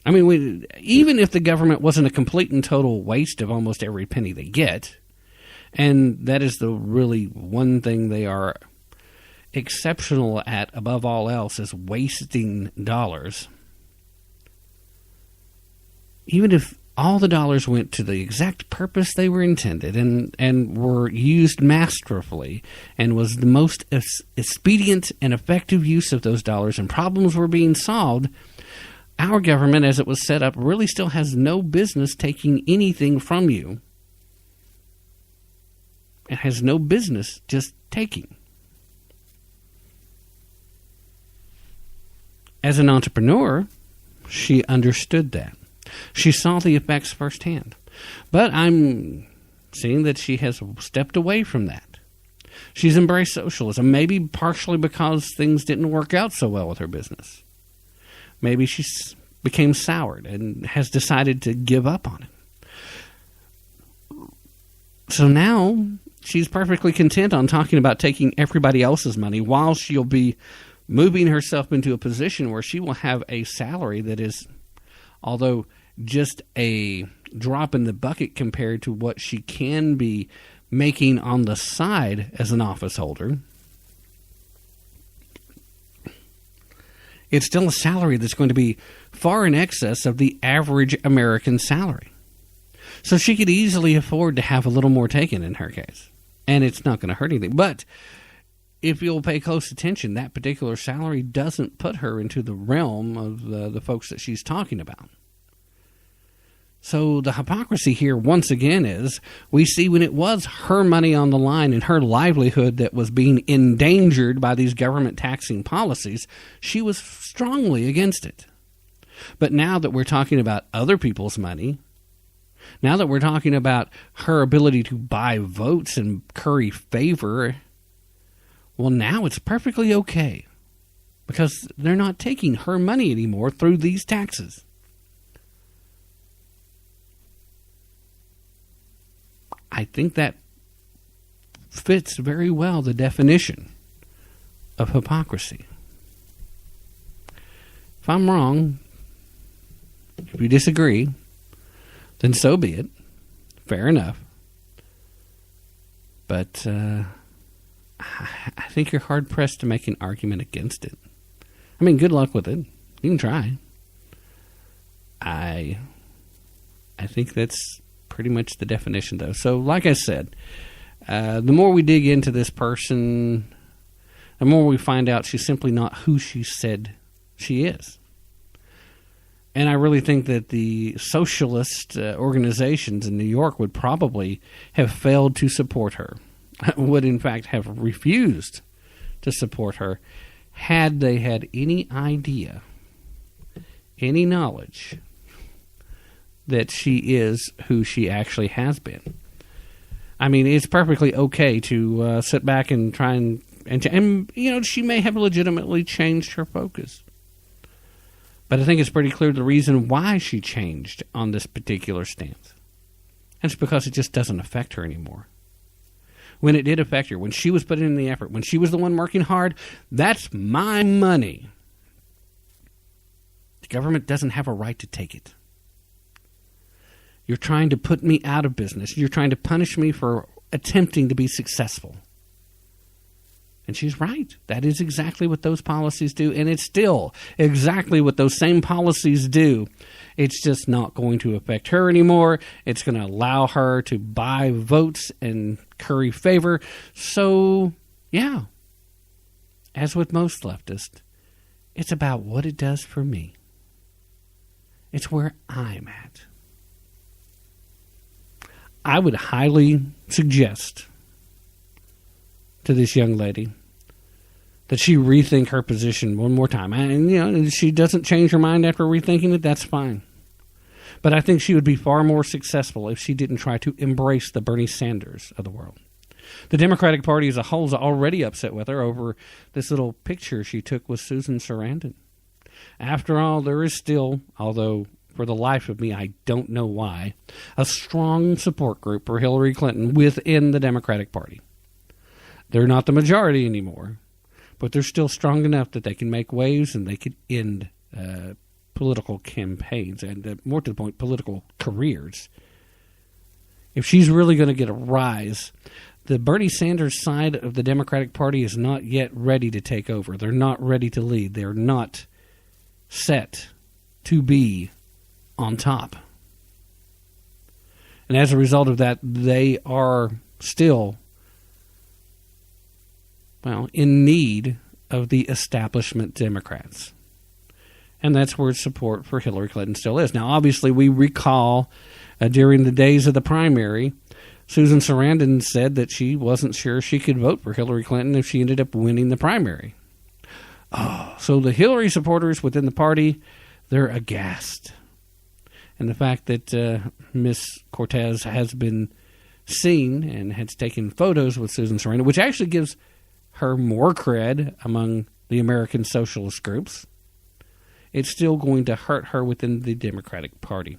I mean, even if the government wasn't a complete and total waste of almost every penny they get, and that is the really one thing they are exceptional at above all else, is wasting dollars. Even if all the dollars went to the exact purpose they were intended and were used masterfully and was the most expedient and effective use of those dollars and problems were being solved, our government, as it was set up, really still has no business taking anything from you. It has no business just taking. As an entrepreneur, she understood that. She saw the effects firsthand. But I'm seeing that she has stepped away from that. She's embraced socialism, maybe partially because things didn't work out so well with her business. Maybe she became soured and has decided to give up on it. So now she's perfectly content on talking about taking everybody else's money, while she'll be moving herself into a position where she will have a salary that is, although just a drop in the bucket compared to what she can be making on the side as an office holder, it's still a salary that's going to be far in excess of the average American salary. So she could easily afford to have a little more taken in her case. And it's not going to hurt anything. But if you'll pay close attention, that particular salary doesn't put her into the realm of the folks that she's talking about. So the hypocrisy here, once again, is we see when it was her money on the line and her livelihood that was being endangered by these government taxing policies, she was strongly against it. But now that we're talking about other people's money, now that we're talking about her ability to buy votes and curry favor, well, now it's perfectly okay because they're not taking her money anymore through these taxes. I think that fits very well the definition of hypocrisy. If I'm wrong, if you disagree, then so be it. Fair enough. But I think you're hard-pressed to make an argument against it. I mean, good luck with it. You can try. I think that's pretty much the definition, though. So, like I said, the more we dig into this person, the more we find out she's simply not who she said she is. And I really think that the socialist organizations in New York would probably have failed to support her, would in fact have refused to support her, had they had any idea, any knowledge that she is who she actually has been. I mean, it's perfectly okay to sit back and try and you know, she may have legitimately changed her focus. But I think it's pretty clear the reason why she changed on this particular stance. And it's because it just doesn't affect her anymore. When it did affect her, when she was putting in the effort, when she was the one working hard, that's my money. The government doesn't have a right to take it. You're trying to put me out of business. You're trying to punish me for attempting to be successful. And she's right. That is exactly what those policies do. And it's still exactly what those same policies do. It's just not going to affect her anymore. It's going to allow her to buy votes and curry favor. So, yeah, as with most leftists, it's about what it does for me. It's where I'm at. I would highly suggest to this young lady that she rethink her position one more time. And, you know, if she doesn't change her mind after rethinking it, that's fine. But I think she would be far more successful if she didn't try to embrace the Bernie Sanders of the world. The Democratic Party as a whole is already upset with her over this little picture she took with Susan Sarandon. After all, there is still, although for the life of me, I don't know why, a strong support group for Hillary Clinton within the Democratic Party. They're not the majority anymore, but they're still strong enough that they can make waves and they can end political campaigns and, more to the point, political careers. If she's really going to get a rise, the Bernie Sanders side of the Democratic Party is not yet ready to take over. They're not ready to lead. They're not set to be on top. And as a result of that, they are still, well, in need of the establishment Democrats. And that's where support for Hillary Clinton still is. Now, obviously, we recall during the days of the primary, Susan Sarandon said that she wasn't sure she could vote for Hillary Clinton if she ended up winning the primary. Oh, so the Hillary supporters within the party, they're aghast. And the fact that Miss Cortez has been seen and has taken photos with Susan Sarandon, which actually gives her more cred among the American socialist groups, it's still going to hurt her within the Democratic Party.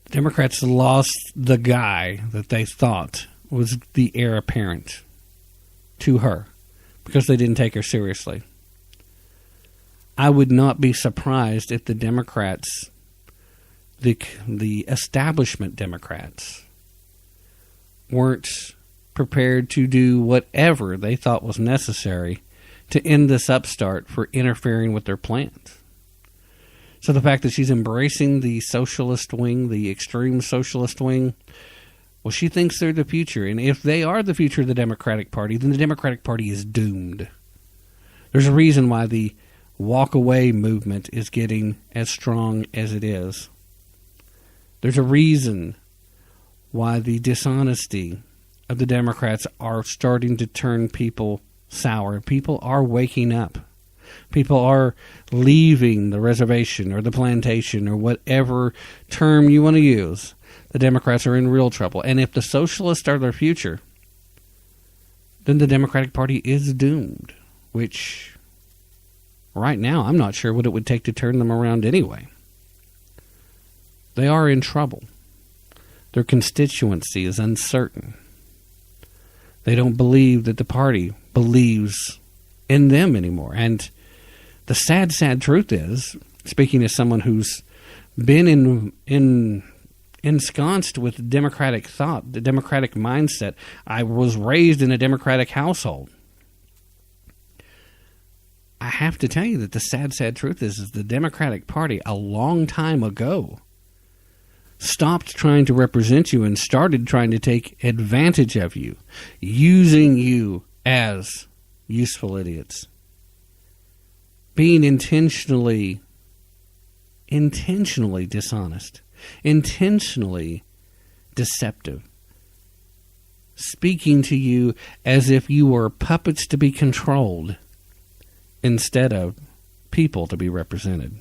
The Democrats lost the guy that they thought was the heir apparent to her because they didn't take her seriously. I would not be surprised if the Democrats, the establishment Democrats, weren't prepared to do whatever they thought was necessary to end this upstart for interfering with their plans. So the fact that she's embracing the socialist wing, the extreme socialist wing, well, she thinks they're the future. And if they are the future of the Democratic Party, then the Democratic Party is doomed. There's a reason why the walk-away movement is getting as strong as it is. There's a reason why the dishonesty of the Democrats are starting to turn people sour. People are waking up. People are leaving the reservation or the plantation or whatever term you want to use. The Democrats are in real trouble. And if the socialists are their future, then the Democratic Party is doomed, which right now I'm not sure what it would take to turn them around anyway. They are in trouble. Their constituency is uncertain. They don't believe that the party believes in them anymore. And the sad, sad truth is, speaking as someone who's been ensconced with democratic thought, the democratic mindset, I was raised in a democratic household. I have to tell you that the sad, sad truth is the Democratic Party a long time ago stopped trying to represent you and started trying to take advantage of you, using you as useful idiots, being intentionally dishonest, intentionally deceptive, speaking to you as if you were puppets to be controlled instead of people to be represented.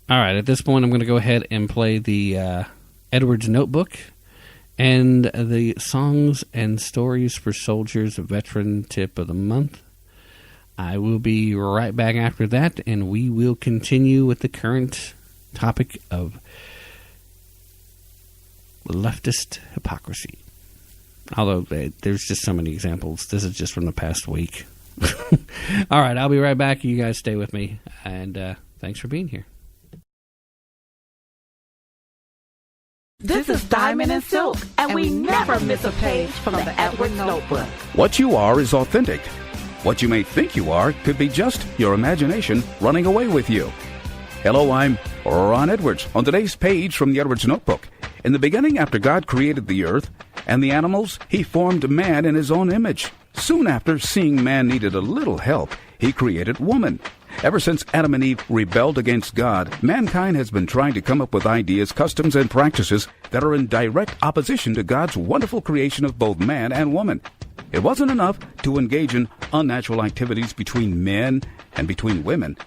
All right, at this point, I'm going to go ahead and play the Edwards Notebook and the Songs and Stories for Soldiers Veteran Tip of the Month. I will be right back after that, and we will continue with the current topic of leftist hypocrisy. Although there's just so many examples. This is just from the past week. All right, I'll be right back. You guys stay with me, and thanks for being here. This is Diamond and Silk, and we never miss a page from the Edwards Notebook. What you are is authentic. What you may think you are could be just your imagination running away with you. Hello, I'm Ron Edwards. On today's page from the Edwards Notebook, in the beginning, after God created the earth and the animals, he formed man in his own image. Soon after, seeing man needed a little help, he created woman. Ever since Adam and Eve rebelled against God, mankind has been trying to come up with ideas, customs, and practices that are in direct opposition to God's wonderful creation of both man and woman. It wasn't enough to engage in unnatural activities between men and between women.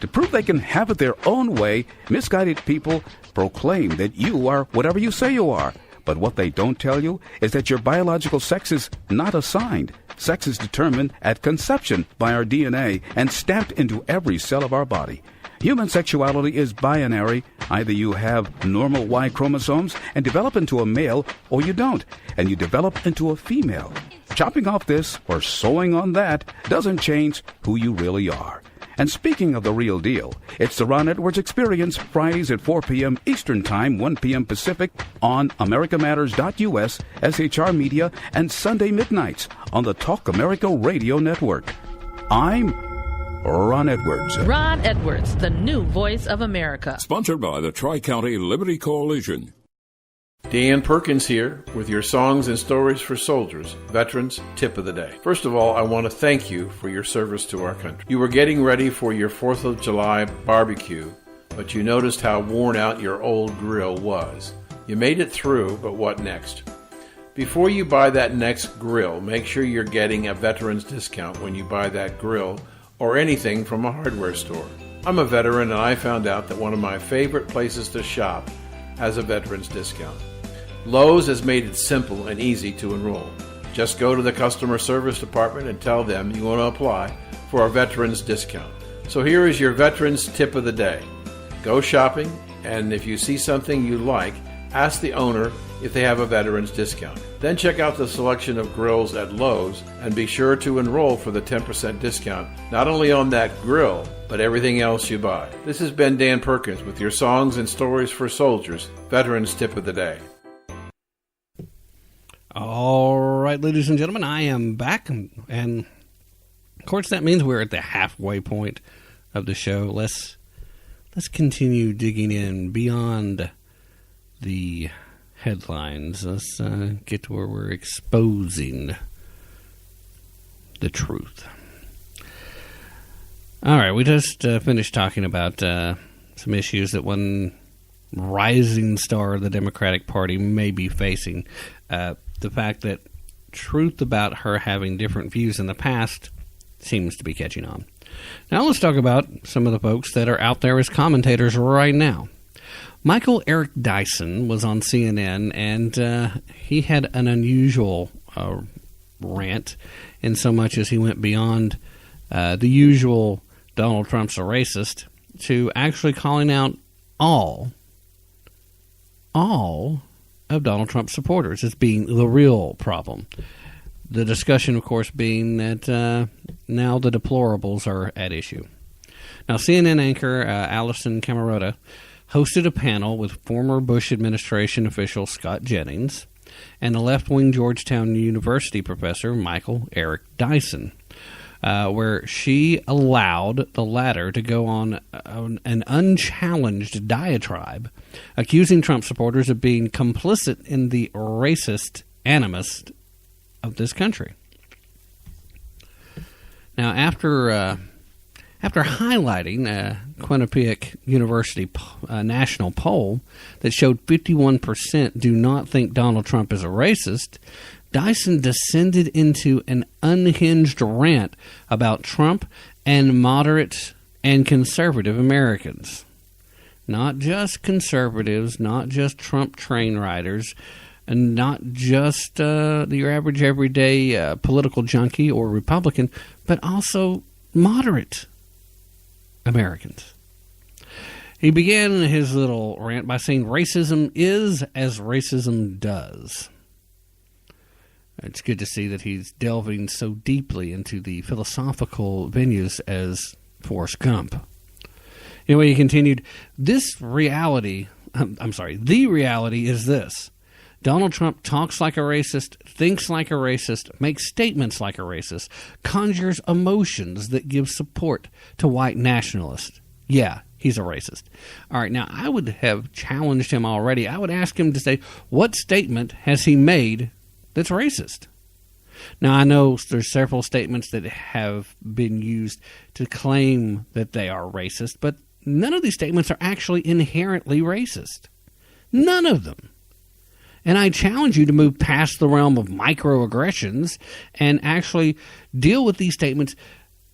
To prove they can have it their own way, misguided people proclaim that you are whatever you say you are. But what they don't tell you is that your biological sex is not assigned. Sex is determined at conception by our DNA and stamped into every cell of our body. Human sexuality is binary. Either you have normal Y chromosomes and develop into a male, or you don't, and you develop into a female. Chopping off this or sewing on that doesn't change who you really are. And speaking of the real deal, it's the Ron Edwards Experience, Fridays at 4 p.m. Eastern Time, 1 p.m. Pacific, on americamatters.us, SHR Media, and Sunday midnights on the Talk America Radio Network. I'm Ron Edwards. Ron Edwards, the new voice of America. Sponsored by the Tri-County Liberty Coalition. Dan Perkins here with your Songs and Stories for Soldiers, Veterans Tip of the Day. First of all, I want to thank you for your service to our country. You were getting ready for your 4th of July barbecue, but you noticed how worn out your old grill was. You made it through, but what next? Before you buy that next grill, make sure you're getting a veteran's discount when you buy that grill or anything from a hardware store. I'm a veteran, and I found out that one of my favorite places to shop has a veteran's discount. Lowe's has made it simple and easy to enroll. Just go to the customer service department and tell them you want to apply for a veteran's discount. So here is your veteran's tip of the day. Go shopping, and if you see something you like, ask the owner if they have a veterans discount. Then check out the selection of grills at Lowe's and be sure to enroll for the 10% discount, not only on that grill, but everything else you buy. This has been Dan Perkins with your Songs and Stories for Soldiers, Veterans Tip of the Day. All right, ladies and gentlemen, I am back, and of course that means we're at the halfway point of the show. Let's continue digging in beyond the headlines. Let's get to where we're exposing the truth. All right, we just finished talking about some issues that one rising star of the Democratic Party may be facing. The fact that truth about her having different views in the past seems to be catching on. Now let's talk about some of the folks that are out there as commentators right now. Michael Eric Dyson was on CNN, and he had an unusual rant in so much as he went beyond the usual Donald Trump's a racist to actually calling out all of Donald Trump's supporters as being the real problem. The discussion, of course, being that now the deplorables are at issue. Now, CNN anchor Allison Camerota hosted a panel with former Bush administration official Scott Jennings and the left-wing Georgetown University professor Michael Eric Dyson, where she allowed the latter to go on an unchallenged diatribe accusing Trump supporters of being complicit in the racist animus of this country. Now, after highlighting Quinnipiac University national poll that showed 51% do not think Donald Trump is a racist, Dyson descended into an unhinged rant about Trump and moderate and conservative Americans. Not just conservatives, not just Trump train riders, and not just your average everyday political junkie or Republican, but also moderate Americans. He began his little rant by saying racism is as racism does. It's good to see that he's delving so deeply into the philosophical venues as Forrest Gump. Anyway, he continued, the reality is this. Donald Trump talks like a racist, thinks like a racist, makes statements like a racist, conjures emotions that give support to white nationalists. Yeah, he's a racist. All right, now I would have challenged him already. I would ask him to say, what statement has he made that's racist? Now, I know there's several statements that have been used to claim that they are racist, but none of these statements are actually inherently racist. None of them. And I challenge you to move past the realm of microaggressions and actually deal with these statements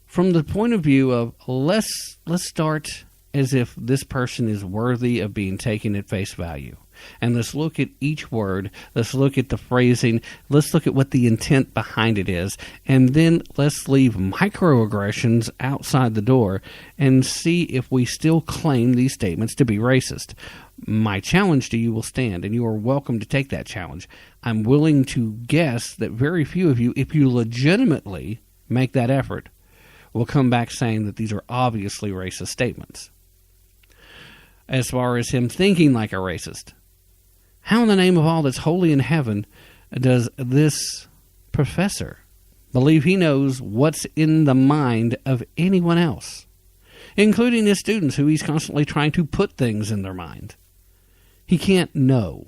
from the point of view of let's start as if this person is worthy of being taken at face value. And let's look at each word, let's look at the phrasing, let's look at what the intent behind it is, and then let's leave microaggressions outside the door and see if we still claim these statements to be racist. My challenge to you will stand, and you are welcome to take that challenge. I'm willing to guess that very few of you, if you legitimately make that effort, will come back saying that these are obviously racist statements. As far as him thinking like a racist, how in the name of all that's holy in heaven does this professor believe he knows what's in the mind of anyone else, including his students who he's constantly trying to put things in their mind? He can't know.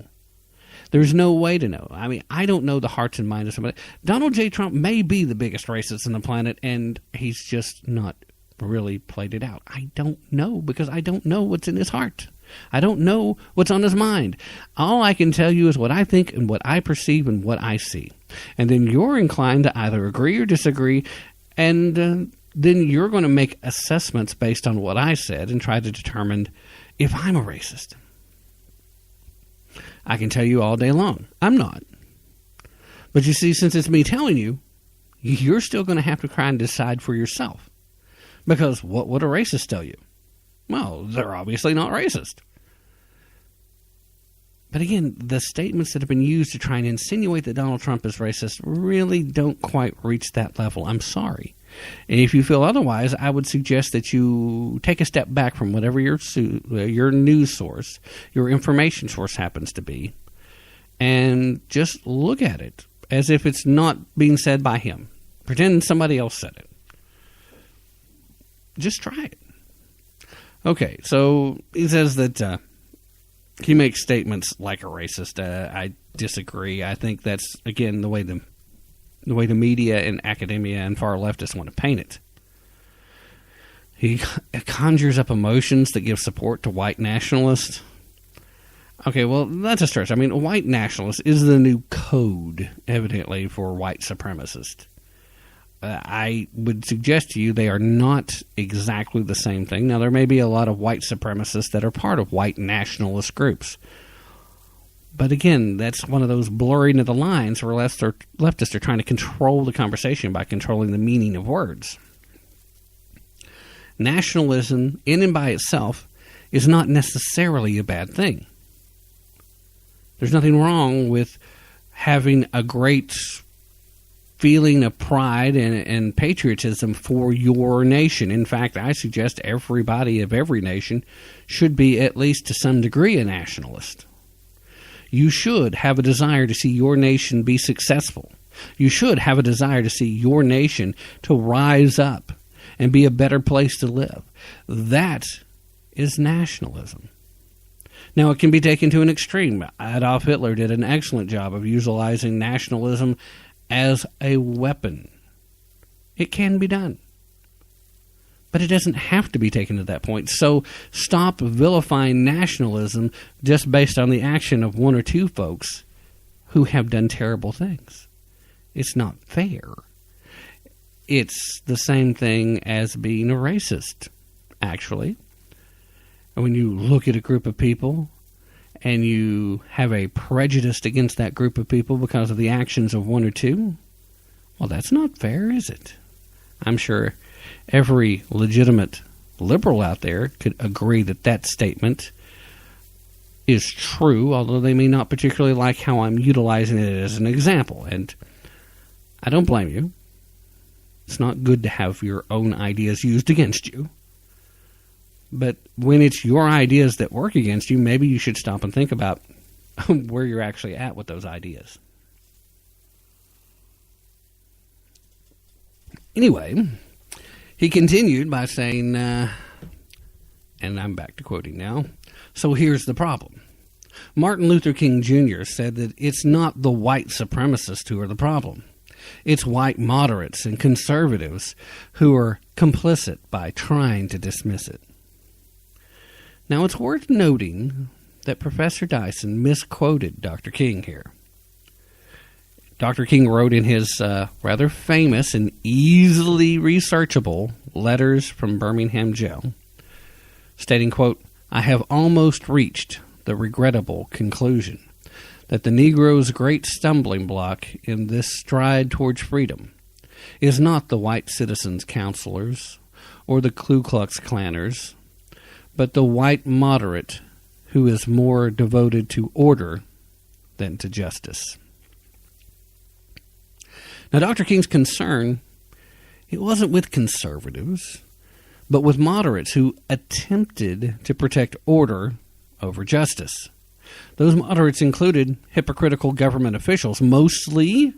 There's no way to know. I mean, I don't know the hearts and minds of somebody. Donald J. Trump may be the biggest racist on the planet, and he's just not really played it out. I don't know, because I don't know what's in his heart. I don't know what's on his mind. All I can tell you is what I think and what I perceive and what I see. And then you're inclined to either agree or disagree, and then you're going to make assessments based on what I said and try to determine if I'm a racist. I can tell you all day long, I'm not. But you see, since it's me telling you, you're still going to have to try and decide for yourself. Because what would a racist tell you? Well, they're obviously not racist. But again, the statements that have been used to try and insinuate that Donald Trump is racist really don't quite reach that level. I'm sorry. And if you feel otherwise, I would suggest that you take a step back from whatever your news source, your information source happens to be, and just look at it as if it's not being said by him. Pretend somebody else said it. Just try it. Okay, so he says that he makes statements like a racist. I disagree. I think that's, again, the way the media and academia and far leftists want to paint it. He conjures up emotions that give support to white nationalists. Okay, well, that's a stretch. I mean, a white nationalist is the new code, evidently, for white supremacists. I would suggest to you they are not exactly the same thing. Now, there may be a lot of white supremacists that are part of white nationalist groups. But again, that's one of those blurring of the lines where leftists are trying to control the conversation by controlling the meaning of words. Nationalism, in and by itself, is not necessarily a bad thing. There's nothing wrong with having a great feeling of pride and patriotism for your nation. In fact, I suggest everybody of every nation should be, at least to some degree, a nationalist. You should have a desire to see your nation be successful. You should have a desire to see your nation to rise up and be a better place to live. That is nationalism. Now, it can be taken to an extreme. Adolf Hitler did an excellent job of utilizing nationalism as a weapon. It can be done. But it doesn't have to be taken to that point. So stop vilifying nationalism just based on the action of one or two folks who have done terrible things. It's not fair. It's the same thing as being a racist, actually. And when you look at a group of people and you have a prejudice against that group of people because of the actions of one or two, well, that's not fair, is it? I'm sure every legitimate liberal out there could agree that that statement is true, although they may not particularly like how I'm utilizing it as an example. And I don't blame you. It's not good to have your own ideas used against you. But when it's your ideas that work against you, maybe you should stop and think about where you're actually at with those ideas. Anyway, he continued by saying, and I'm back to quoting now, so here's the problem. Martin Luther King Jr. said that it's not the white supremacists who are the problem. It's white moderates and conservatives who are complicit by trying to dismiss it. Now, it's worth noting that Professor Dyson misquoted Dr. King here. Dr. King wrote in his rather famous and easily researchable Letters from Birmingham Jail, stating, quote, I have almost reached the regrettable conclusion that the Negro's great stumbling block in this stride towards freedom is not the white citizens' counselors or the Ku Klux Klanners, but the white moderate who is more devoted to order than to justice. Now, Dr. King's concern, it wasn't with conservatives, but with moderates who attempted to protect order over justice. Those moderates included hypocritical government officials, mostly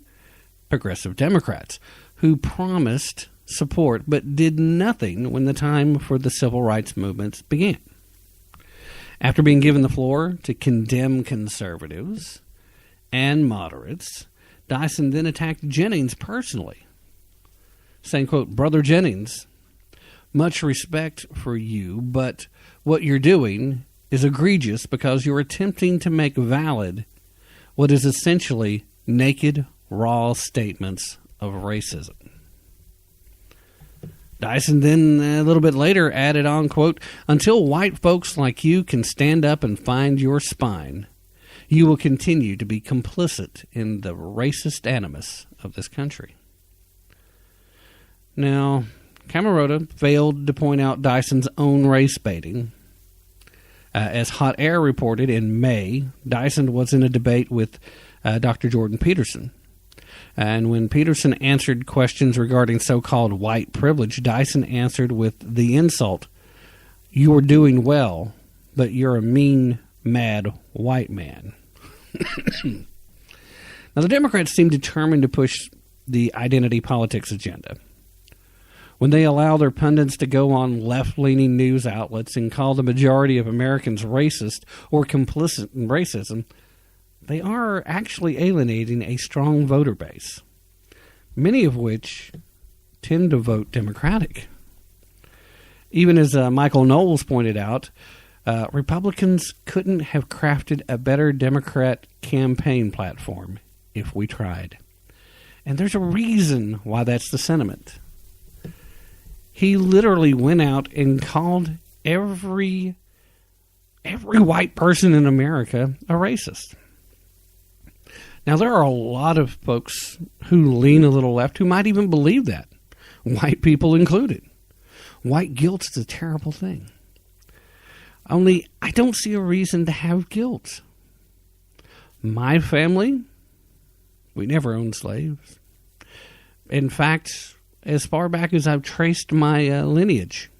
progressive Democrats, who promised support but did nothing when the time for the civil rights movements began. After being given the floor to condemn conservatives and moderates, Dyson then attacked Jennings personally, saying, quote, Brother Jennings, much respect for you, but what you're doing is egregious because you're attempting to make valid what is essentially naked, raw statements of racism. Dyson then, a little bit later, added on, quote, until white folks like you can stand up and find your spine, you will continue to be complicit in the racist animus of this country. Now, Camerota failed to point out Dyson's own race baiting, As Hot Air reported in May, Dyson was in a debate with Dr. Jordan Peterson. And when Peterson answered questions regarding so-called white privilege, Dyson answered with the insult, "You are doing well, but you're a mean, mad white man." Now, the Democrats seem determined to push the identity politics agenda. When they allow their pundits to go on left-leaning news outlets and call the majority of Americans racist or complicit in racism, they are actually alienating a strong voter base, many of which tend to vote Democratic. Even as Michael Knowles pointed out, Republicans couldn't have crafted a better Democrat campaign platform if we tried. And there's a reason why that's the sentiment. He literally went out and called every white person in America a racist. Now, there are a lot of folks who lean a little left who might even believe that, white people included. White guilt is a terrible thing. Only, I don't see a reason to have guilt. My family, we never owned slaves. In fact, as far back as I've traced my lineage,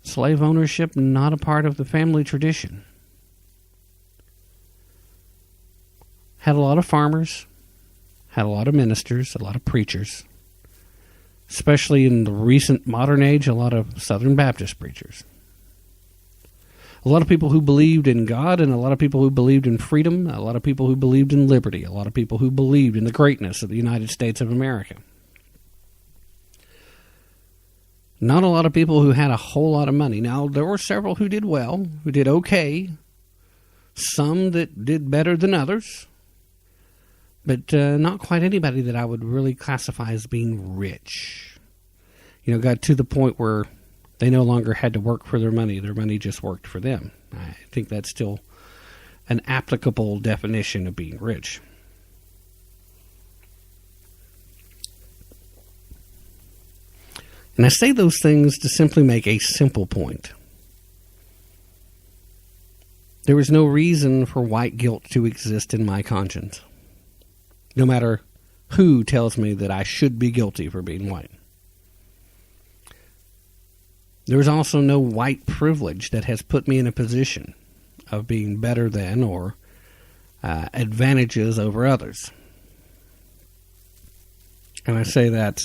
slave ownership not a part of the family tradition. Had a lot of farmers, had a lot of ministers, a lot of preachers, especially in the recent modern age, a lot of Southern Baptist preachers. A lot of people who believed in God, and a lot of people who believed in freedom, a lot of people who believed in liberty, a lot of people who believed in the greatness of the United States of America. Not a lot of people who had a whole lot of money. Now, there were several who did well, who did okay, some that did better than others, but not quite anybody that I would really classify as being rich. You know, got to the point where they no longer had to work for their money just worked for them. I think that's still an applicable definition of being rich. And I say those things to simply make a simple point. There is no reason for white guilt to exist in my conscience, no matter who tells me that I should be guilty for being white. There is also no white privilege that has put me in a position of being better than or advantages over others. And I say that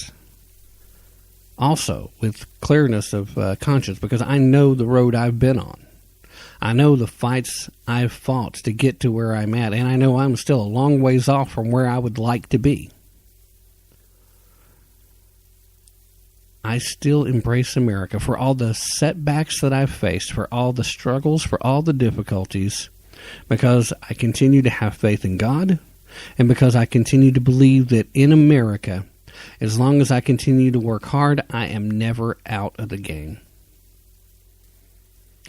also with clearness of conscience, because I know the road I've been on. I know the fights I've fought to get to where I'm at, and I know I'm still a long ways off from where I would like to be. I still embrace America for all the setbacks that I've faced, for all the struggles, for all the difficulties, because I continue to have faith in God, and because I continue to believe that in America, as long as I continue to work hard, I am never out of the game.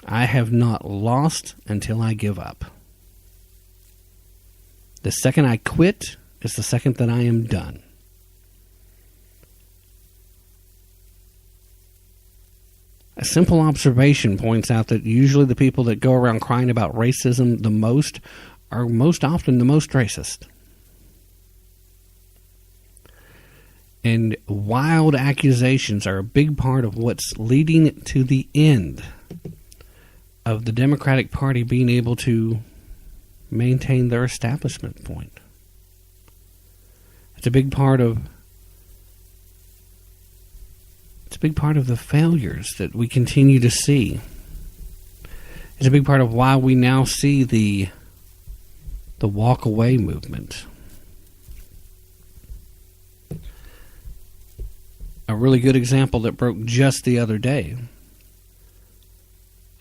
I have not lost until I give up. The second I quit is the second that I am done. A simple observation points out that usually the people that go around crying about racism the most are most often the most racist. And wild accusations are a big part of what's leading to the end of the Democratic Party being able to maintain their establishment point. It's a big part of the failures that we continue to see. It's a big part of why we now see the walk away movement. A really good example that broke just the other day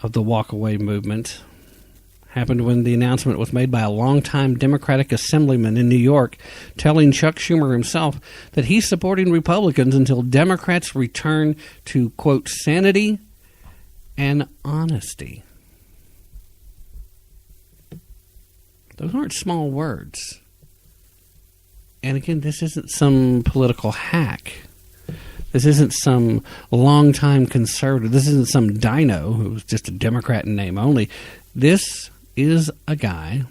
of the walk away movement happened when the announcement was made by a longtime Democratic assemblyman in New York telling Chuck Schumer himself that he's supporting Republicans until Democrats return to, quote, sanity and honesty. Those aren't small words. And again, this isn't some political hack. This isn't some longtime conservative. This isn't some dino who's just a Democrat in name only. This is a guy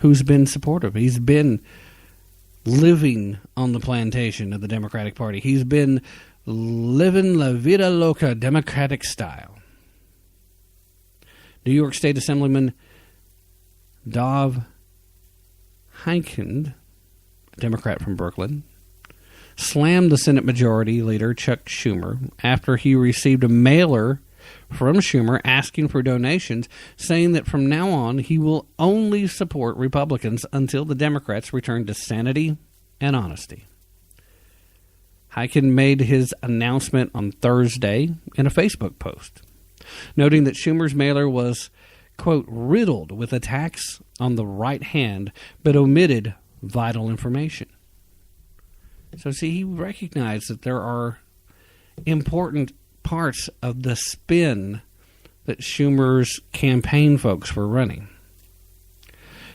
who's been supportive. He's been living on the plantation of the Democratic Party. He's been living la vida loca Democratic style. New York State Assemblyman Dov Hikind, a Democrat from Brooklyn, slammed the Senate Majority Leader Chuck Schumer after he received a mailer from Schumer asking for donations, saying that from now on he will only support Republicans until the Democrats return to sanity and honesty. Hikind made his announcement on Thursday in a Facebook post, noting that Schumer's mailer was, quote, riddled with attacks on the right hand, but omitted vital information. So, see, he recognized that there are important parts of the spin that Schumer's campaign folks were running.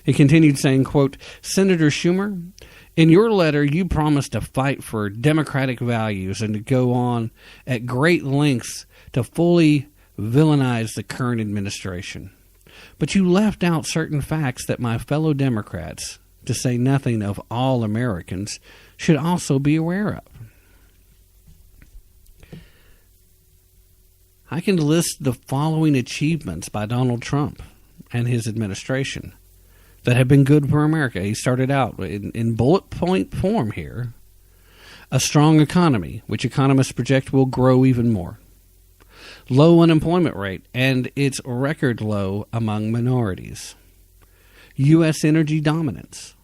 He continued saying, quote, Senator Schumer, in your letter you promised to fight for democratic values and to go on at great lengths to fully villainize the current administration. But you left out certain facts that my fellow Democrats, to say nothing of all Americans, should also be aware of. I can list the following achievements by Donald Trump and his administration that have been good for America. He started out in bullet point form here. A strong economy, which economists project will grow even more. Low unemployment rate, and it's record low among minorities. U.S. energy dominance.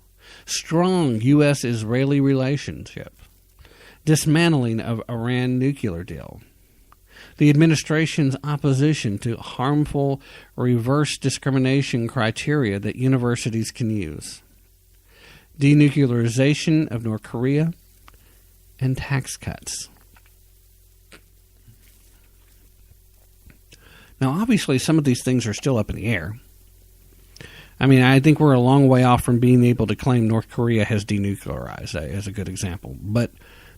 Strong U.S.-Israeli relationship. Dismantling of Iran nuclear deal. The administration's opposition to harmful reverse discrimination criteria that universities can use. Denuclearization of North Korea. And tax cuts. Now, obviously, some of these things are still up in the air. I mean, I think we're a long way off from being able to claim North Korea has denuclearized, as a good example. But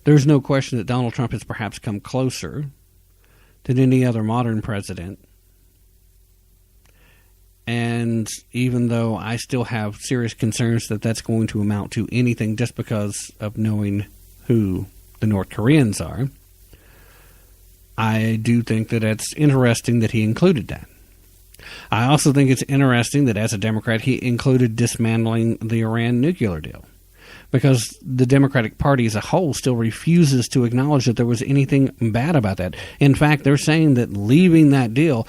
there's no question that Donald Trump has perhaps come closer than any other modern president. And even though I still have serious concerns that that's going to amount to anything just because of knowing who the North Koreans are, I do think that it's interesting that he included that. I also think it's interesting that as a Democrat, he included dismantling the Iran nuclear deal, because the Democratic Party as a whole still refuses to acknowledge that there was anything bad about that. In fact, they're saying that leaving that deal,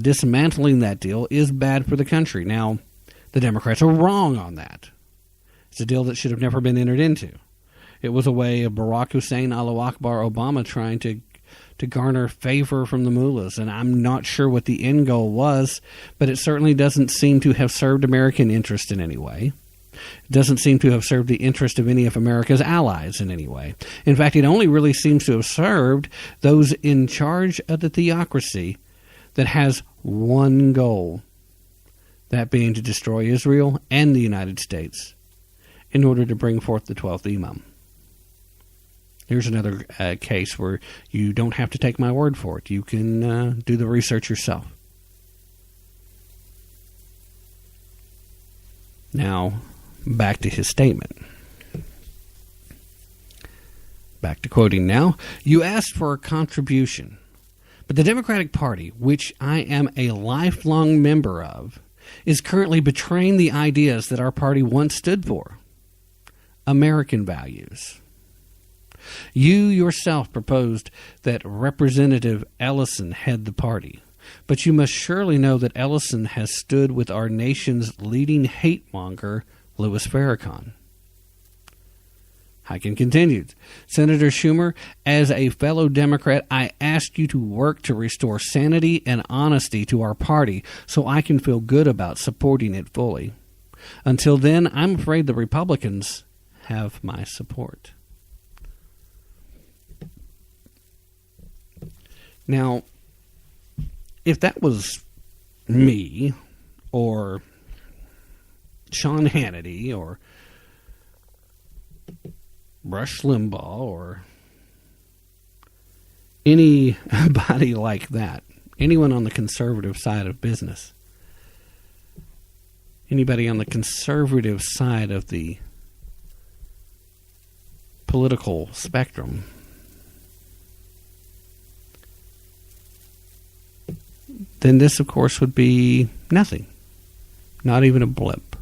dismantling that deal, is bad for the country. Now, the Democrats are wrong on that. It's a deal that should have never been entered into. It was a way of Barack Hussein, Allahu Akbar, Obama trying to garner favor from the mullahs, and I'm not sure what the end goal was, but it certainly doesn't seem to have served American interest in any way. It doesn't seem to have served the interest of any of America's allies in any way. In fact, it only really seems to have served those in charge of the theocracy that has one goal, that being to destroy Israel and the United States in order to bring forth the 12th Imam. Here's another case where you don't have to take my word for it. You can do the research yourself. Now, back to his statement. Back to quoting now. You asked for a contribution, but the Democratic Party, which I am a lifelong member of, is currently betraying the ideas that our party once stood for. American values. You yourself proposed that Representative Ellison head the party, but you must surely know that Ellison has stood with our nation's leading hate-monger, Louis Farrakhan. Hikind continued, Senator Schumer, as a fellow Democrat, I ask you to work to restore sanity and honesty to our party so I can feel good about supporting it fully. Until then, I'm afraid the Republicans have my support. Now, if that was me, or Sean Hannity, or Rush Limbaugh or anybody like that, anyone on the conservative side of business, anybody on the conservative side of the political spectrum, then this, of course, would be nothing. Not even a blip.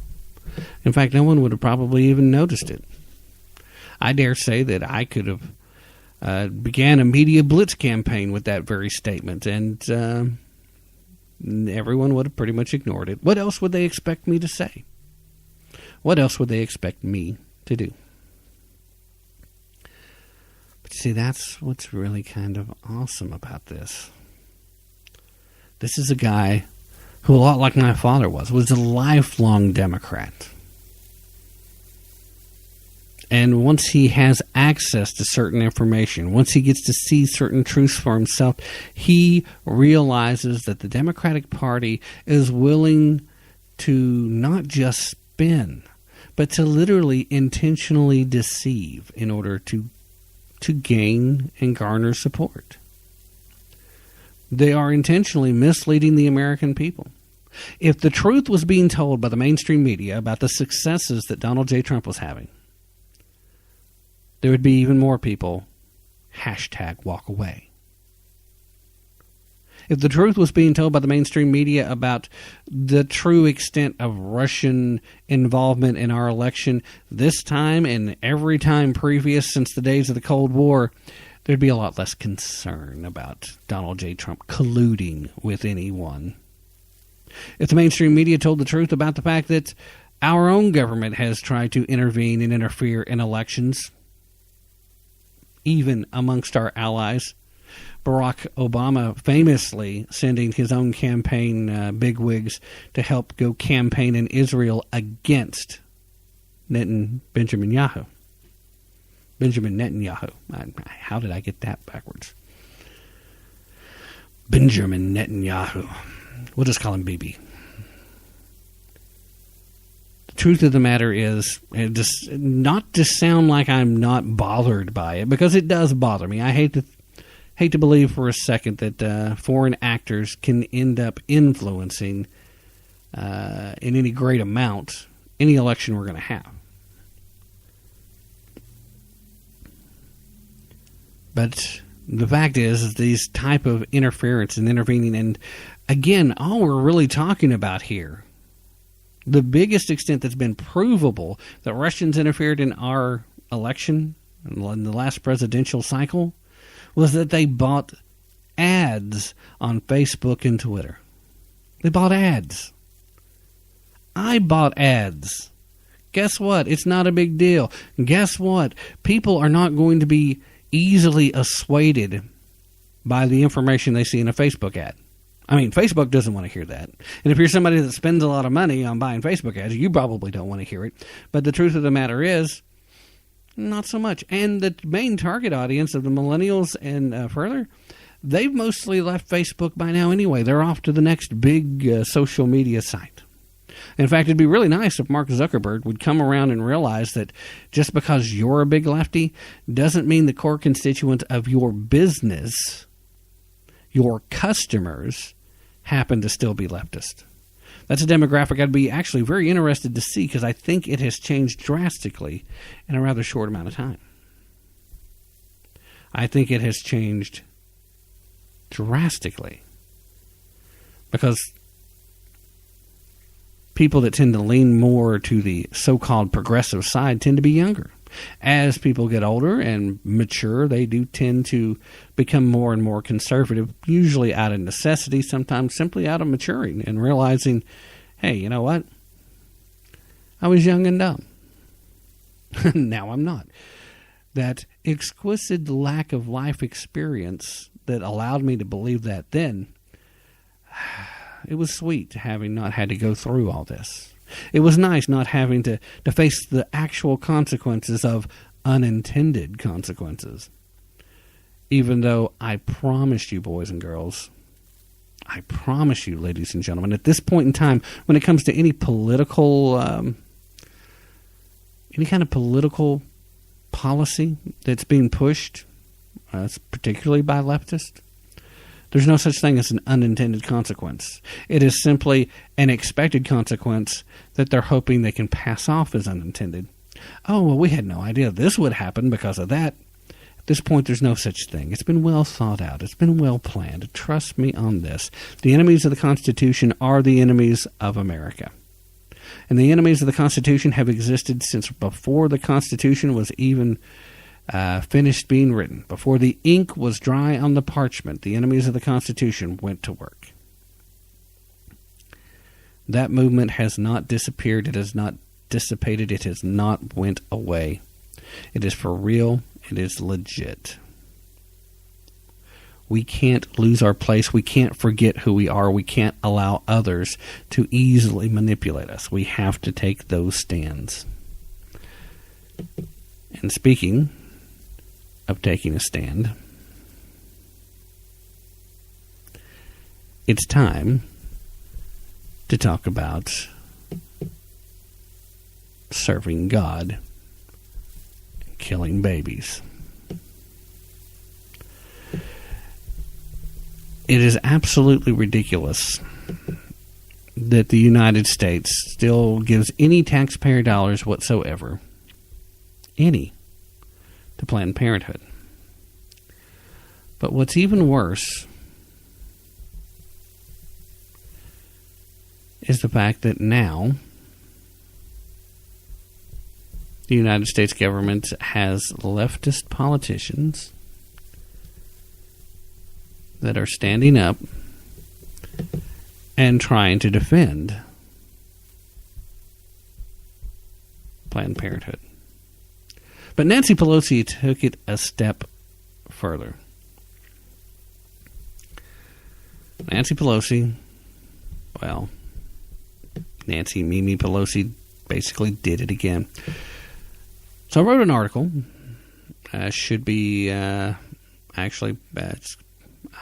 In fact, no one would have probably even noticed it. I dare say that I could have began a media blitz campaign with that very statement, and everyone would have pretty much ignored it. What else would they expect me to say? What else would they expect me to do? But see, that's what's really kind of awesome about this. This is a guy who, a lot like my father was a lifelong Democrat. And once he has access to certain information, once he gets to see certain truths for himself, he realizes that the Democratic Party is willing to not just spin, but to literally intentionally deceive in order to gain and garner support. They are intentionally misleading the American people. If the truth was being told by the mainstream media about the successes that Donald J. Trump was having, there would be even more people #walk away. If the truth was being told by the mainstream media about the true extent of Russian involvement in our election this time and every time previous since the days of the Cold War, there'd be a lot less concern about Donald J. Trump colluding with anyone. If the mainstream media told the truth about the fact that our own government has tried to intervene and interfere in elections, even amongst our allies, Barack Obama famously sending his own campaign bigwigs to help go campaign in Israel against Benjamin Netanyahu. How did I get that backwards? Benjamin Netanyahu. We'll just call him BB. The truth of the matter is, just not to sound like I'm not bothered by it, because it does bother me. I hate to believe for a second that foreign actors can end up influencing in any great amount any election we're going to have. But the fact is these type of interference and intervening, and again, all we're really talking about here, the biggest extent that's been provable that Russians interfered in our election in the last presidential cycle was that they bought ads on Facebook and Twitter. They bought ads. I bought ads. Guess what? It's not a big deal. Guess what? People are not going to be easily assuaded by the information they see in a Facebook ad. I mean, Facebook doesn't want to hear that. And if you're somebody that spends a lot of money on buying Facebook ads, you probably don't want to hear it. But the truth of the matter is, not so much. And the main target audience of the millennials and further, they've mostly left Facebook by now anyway. They're off to the next big social media site. In fact, it'd be really nice if Mark Zuckerberg would come around and realize that just because you're a big lefty doesn't mean the core constituents of your business, your customers, happen to still be leftist. That's a demographic I'd be actually very interested to see, because I think it has changed drastically in a rather short amount of time. I think it has changed drastically because people that tend to lean more to the so-called progressive side tend to be younger. As people get older and mature, they do tend to become more and more conservative, usually out of necessity, sometimes simply out of maturing and realizing, hey, you know what? I was young and dumb. Now I'm not. That exquisite lack of life experience that allowed me to believe that then, it was sweet having not had to go through all this. It was nice not having to face the actual consequences of unintended consequences. Even though I promised you, boys and girls, I promise you, ladies and gentlemen, at this point in time, when it comes to any political, any kind of political policy that's being pushed, particularly by leftists, there's no such thing as an unintended consequence. It is simply an expected consequence that they're hoping they can pass off as unintended. Oh, well, we had no idea this would happen because of that. At this point, there's no such thing. It's been well thought out. It's been well planned. Trust me on this. The enemies of the Constitution are the enemies of America. And the enemies of the Constitution have existed since before the Constitution was even finished being written. Before the ink was dry on the parchment, the enemies of the Constitution went to work. That movement has not disappeared. It has not dissipated. It has not went away. It is for real. It is legit. We can't lose our place. We can't forget who we are. We can't allow others to easily manipulate us. We have to take those stands. And speaking of taking a stand, it's time to talk about serving God and killing babies. It is absolutely ridiculous that the United States still gives any taxpayer dollars whatsoever, any, to Planned Parenthood. But what's even worse is the fact that now the United States government has leftist politicians that are standing up and trying to defend Planned Parenthood. But Nancy Pelosi took it a step further. Nancy Pelosi, well, Nancy Mimi Pelosi basically did it again. So I wrote an article. Should be actually,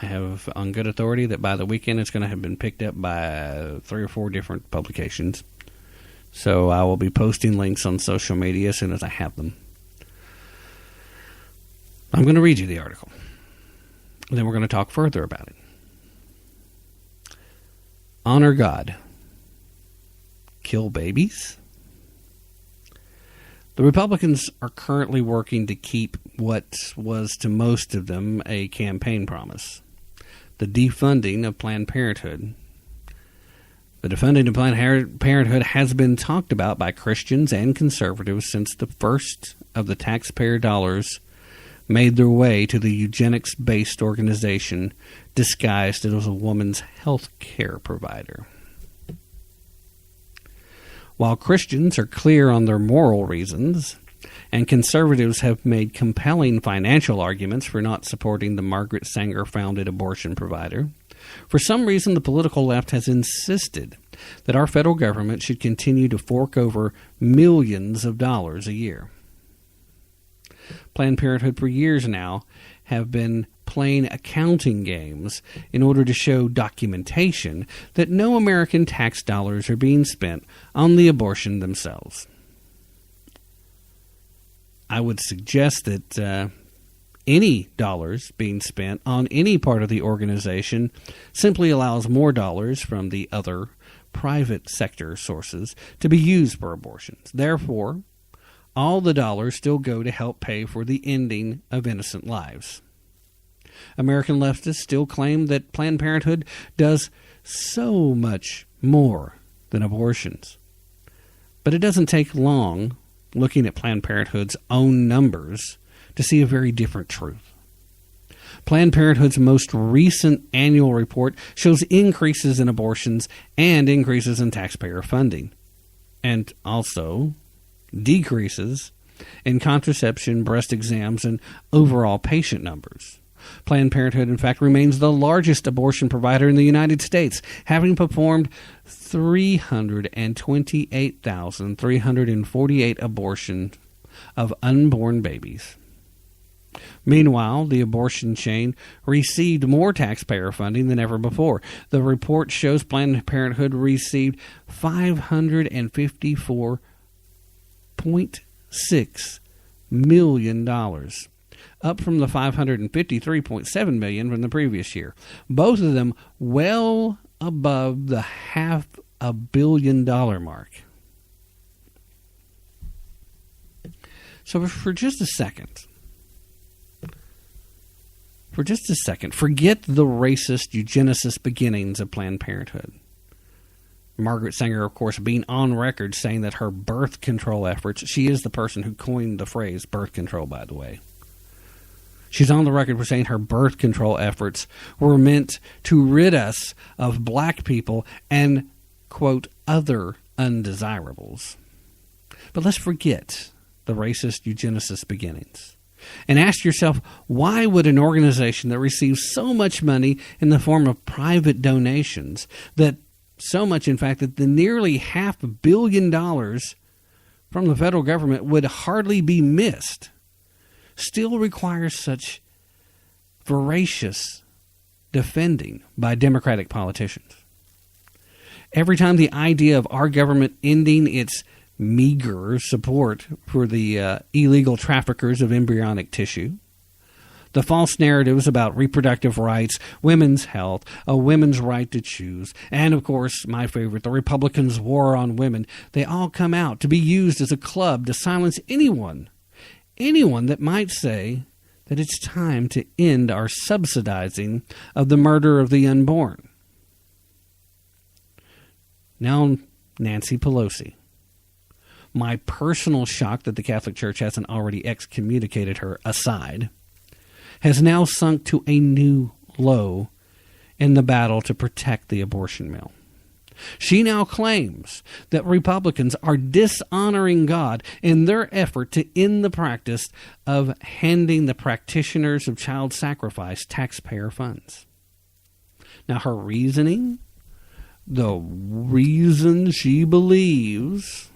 I have on good authority that by the weekend it's going to have been picked up by 3 or 4 different publications. So I will be posting links on social media as soon as I have them. I'm going to read you the article. And then we're going to talk further about it. Honor God. Kill babies? The Republicans are currently working to keep what was to most of them a campaign promise: the defunding of Planned Parenthood. The defunding of Planned Parenthood has been talked about by Christians and conservatives since the first of the taxpayer dollars made their way to the eugenics-based organization disguised as a woman's health care provider. While Christians are clear on their moral reasons, and conservatives have made compelling financial arguments for not supporting the Margaret Sanger-founded abortion provider, for some reason the political left has insisted that our federal government should continue to fork over millions of dollars a year. Planned Parenthood for years now have been playing accounting games in order to show documentation that no American tax dollars are being spent on the abortion themselves. I would suggest that any dollars being spent on any part of the organization simply allows more dollars from the other private sector sources to be used for abortions. Therefore, all the dollars still go to help pay for the ending of innocent lives. American leftists still claim that Planned Parenthood does so much more than abortions. But it doesn't take long looking at Planned Parenthood's own numbers to see a very different truth. Planned Parenthood's most recent annual report shows increases in abortions and increases in taxpayer funding, and also decreases in contraception, breast exams, and overall patient numbers. Planned Parenthood, in fact, remains the largest abortion provider in the United States, having performed 328,348 abortions of unborn babies. Meanwhile, the abortion chain received more taxpayer funding than ever before. The report shows Planned Parenthood received $554.6 million, up from the $553.7 million from the previous year. Both of them well above the $500 million mark. So for just a second, forget the racist eugenicist beginnings of Planned Parenthood. Margaret Sanger, of course, being on record saying that her birth control efforts, she is the person who coined the phrase birth control, by the way. She's on the record for saying her birth control efforts were meant to rid us of black people and, quote, other undesirables. But let's forget the racist eugenicist beginnings and ask yourself, why would an organization that receives so much money in the form of private donations, that so much, in fact, that the nearly $500 million from the federal government would hardly be missed, still requires such voracious defending by Democratic politicians? Every time the idea of our government ending its meager support for the illegal traffickers of embryonic tissue, the false narratives about reproductive rights, women's health, a women's right to choose, and, of course, my favorite, the Republicans' war on women, they all come out to be used as a club to silence anyone that might say that it's time to end our subsidizing of the murder of the unborn. Now, Nancy Pelosi. My personal shock that the Catholic Church hasn't already excommunicated her aside, has now sunk to a new low in the battle to protect the abortion mill. She now claims that Republicans are dishonoring God in their effort to end the practice of handing the practitioners of child sacrifice taxpayer funds. Now, her reasoning, the reason she believes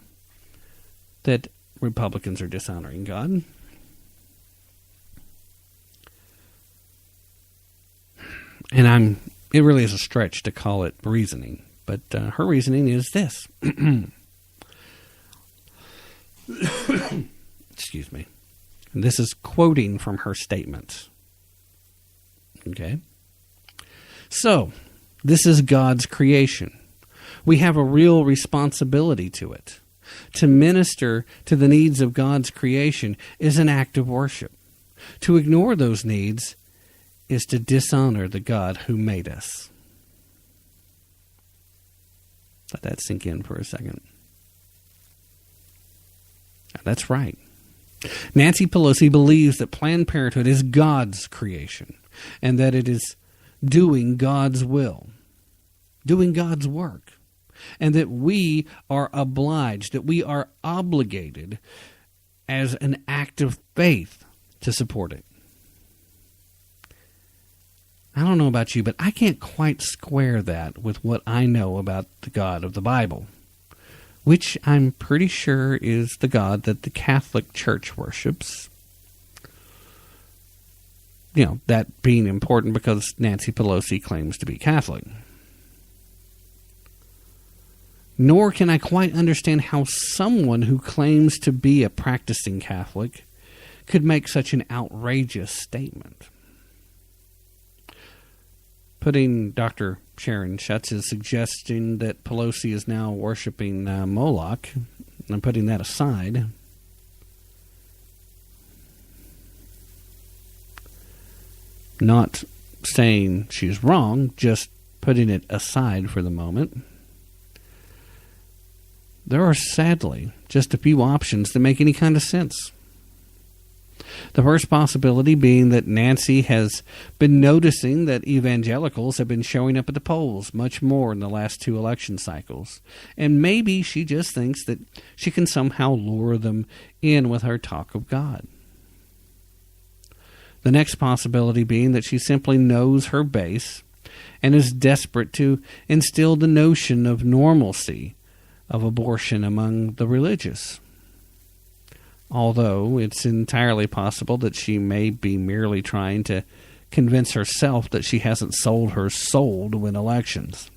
that Republicans are dishonoring God, and it really is a stretch to call it reasoning, but her reasoning is this. Excuse me. And this is quoting from her statements. Okay? So, this is God's creation. We have a real responsibility to it. To minister to the needs of God's creation is an act of worship. To ignore those needs is to dishonor the God who made us. Let that sink in for a second. That's right. Nancy Pelosi believes that Planned Parenthood is God's creation and that it is doing God's will, doing God's work, and that we are obliged, that we are obligated as an act of faith to support it. I don't know about you, but I can't quite square that with what I know about the God of the Bible, which I'm pretty sure is the God that the Catholic Church worships. You know, that being important because Nancy Pelosi claims to be Catholic. Nor can I quite understand how someone who claims to be a practicing Catholic could make such an outrageous statement. Putting Dr. Sharon Schutz's suggestion that Pelosi is now worshiping Moloch, and putting that aside, not saying she's wrong, just putting it aside for the moment, there are sadly just a few options that make any kind of sense. The first possibility being that Nancy has been noticing that evangelicals have been showing up at the polls much more in the last two election cycles, and maybe she just thinks that she can somehow lure them in with her talk of God. The next possibility being that she simply knows her base and is desperate to instill the notion of normalcy of abortion among the religious. Although it's entirely possible that she may be merely trying to convince herself that she hasn't sold her soul to win elections.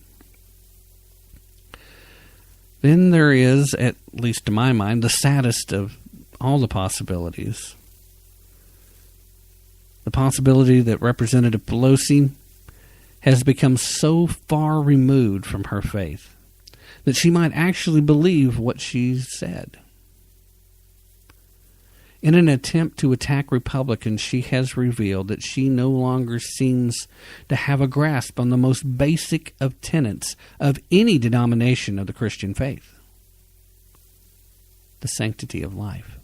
Then there is, at least to my mind, the saddest of all the possibilities. The possibility that Representative Pelosi has become so far removed from her faith that she might actually believe what she said. In an attempt to attack Republicans, she has revealed that she no longer seems to have a grasp on the most basic of tenets of any denomination of the Christian faith: the sanctity of life.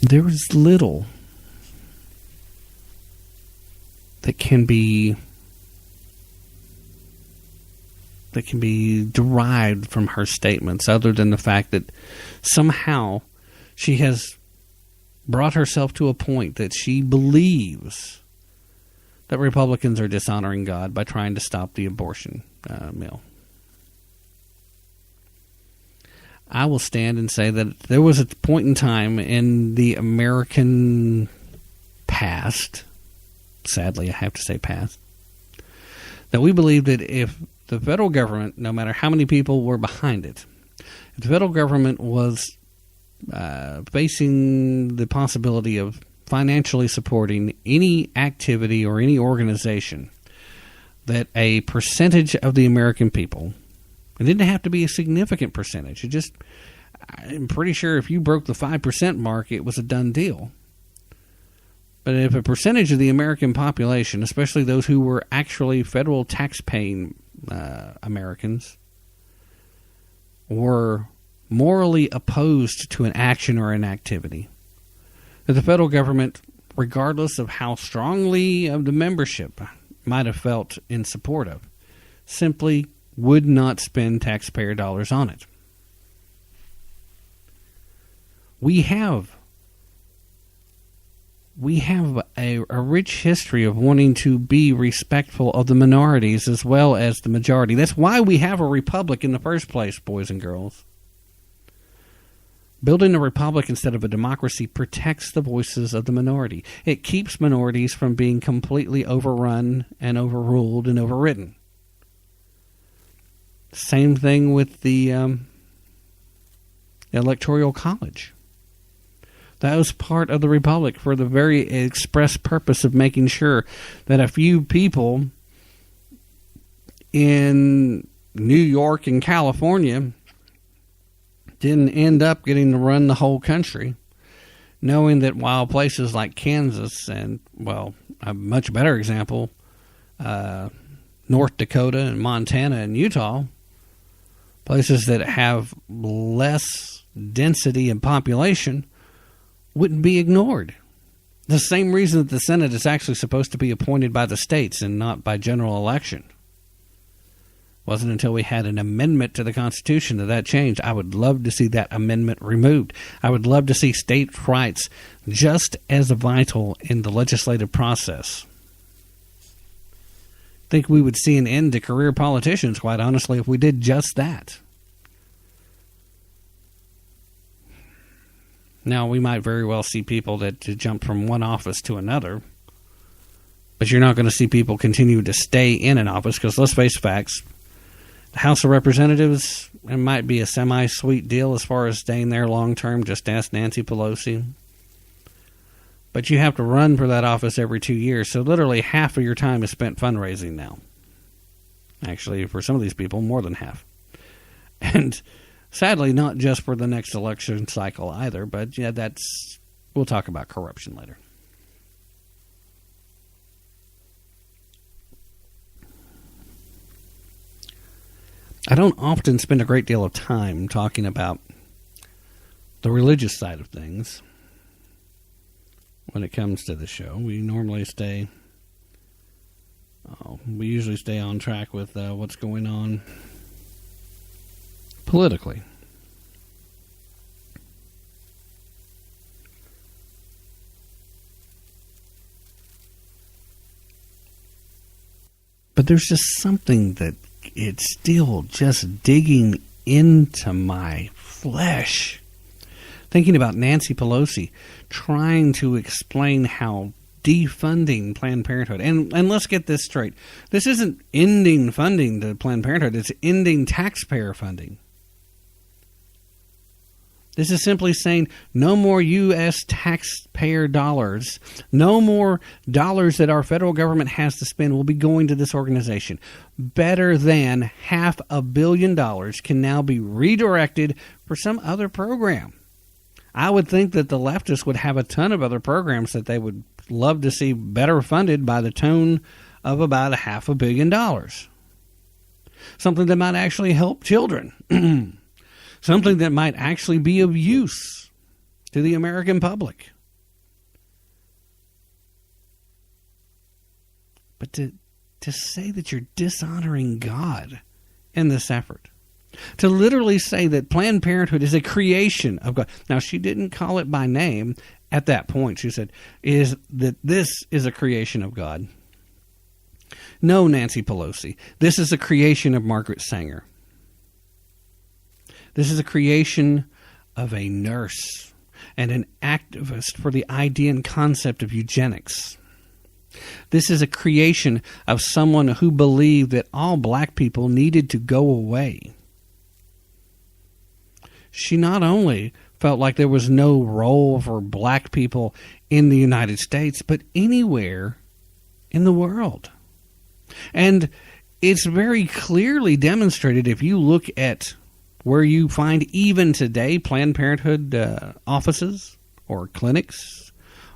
There is little that can be derived from her statements other than the fact that somehow she has brought herself to a point that she believes that Republicans are dishonoring God by trying to stop the abortion mill. I will stand and say that there was a point in time in the American past, sadly I have to say past, that we believed that if the federal government, no matter how many people were behind it, if the federal government was facing the possibility of financially supporting any activity or any organization, that a percentage of the American people, it didn't have to be a significant percentage, I'm pretty sure if you broke the 5% mark, it was a done deal. But if a percentage of the American population, especially those who were actually federal tax-paying Americans, were morally opposed to an action or an activity, that the federal government, regardless of how strongly of the membership might have felt in support of, simply would not spend taxpayer dollars on it. We have a rich history of wanting to be respectful of the minorities as well as the majority. That's why we have a republic in the first place, boys and girls. Building a republic instead of a democracy protects the voices of the minority. It keeps minorities from being completely overrun and overruled and overridden. Same thing with the Electoral College. That was part of the Republic for the very express purpose of making sure that a few people in New York and California didn't end up getting to run the whole country, knowing that while places like Kansas and, well, a much better example, North Dakota and Montana and Utah, places that have less density and population, wouldn't be ignored. The same reason that the Senate is actually supposed to be appointed by the states and not by general election. Wasn't until we had an amendment to the Constitution that changed. I would love to see that amendment removed. I would love to see state rights just as vital in the legislative process. I think we would see an end to career politicians, quite honestly, if we did just that. Now, we might very well see people that jump from one office to another, but you're not going to see people continue to stay in an office because, let's face facts, the House of Representatives, it might be a semi-sweet deal as far as staying there long-term. Just ask Nancy Pelosi. But you have to run for that office every 2 years, so literally half of your time is spent fundraising now. Actually, for some of these people, more than half. And sadly, not just for the next election cycle either, but yeah, we'll talk about corruption later. I don't often spend a great deal of time talking about the religious side of things when it comes to the show. We normally usually stay on track with what's going on politically. But there's just something that it's still just digging into my flesh. Thinking about Nancy Pelosi trying to explain how defunding Planned Parenthood. And let's get this straight. This isn't ending funding to Planned Parenthood. It's ending taxpayer funding. This is simply saying no more U.S. taxpayer dollars, no more dollars that our federal government has to spend will be going to this organization. Better than $500 million can now be redirected for some other program. I would think that the leftists would have a ton of other programs that they would love to see better funded by the tune of about $500 million. Something that might actually help children. Something that might actually be of use to the American public. But to say that you're dishonoring God in this effort, to literally say that Planned Parenthood is a creation of God. Now, she didn't call it by name at that point. She said, is that this is a creation of God. No, Nancy Pelosi, this is a creation of Margaret Sanger. This is a creation of a nurse and an activist for the idea and concept of eugenics. This is a creation of someone who believed that all black people needed to go away. She not only felt like there was no role for black people in the United States, but anywhere in the world. And it's very clearly demonstrated if you look at where you find even today Planned Parenthood offices or clinics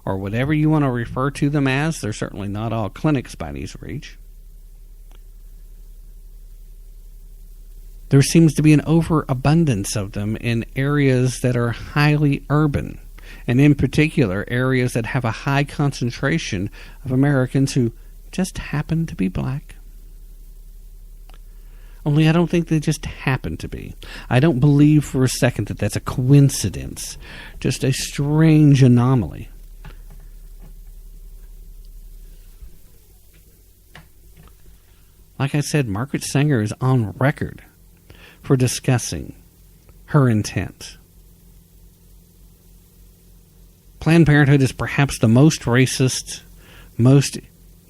or whatever you want to refer to them as. They're certainly not all clinics by any reach. There seems to be an overabundance of them in areas that are highly urban, and in particular areas that have a high concentration of Americans who just happen to be black. Only I don't think they just happen to be. I don't believe for a second that that's a coincidence, just a strange anomaly. Like I said, Margaret Sanger is on record for discussing her intent. Planned Parenthood is perhaps the most racist, most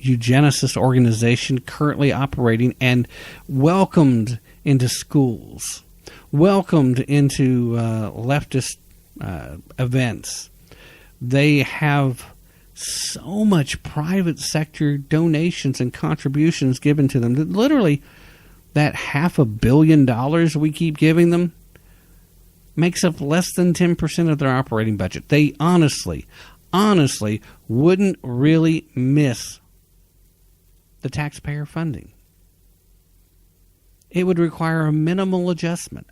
eugenicist organization currently operating and welcomed into schools, welcomed into leftist events. They have so much private sector donations and contributions given to them that literally that $500 million we keep giving them makes up less than 10% of their operating budget. They honestly wouldn't really miss the taxpayer funding. It would require a minimal adjustment.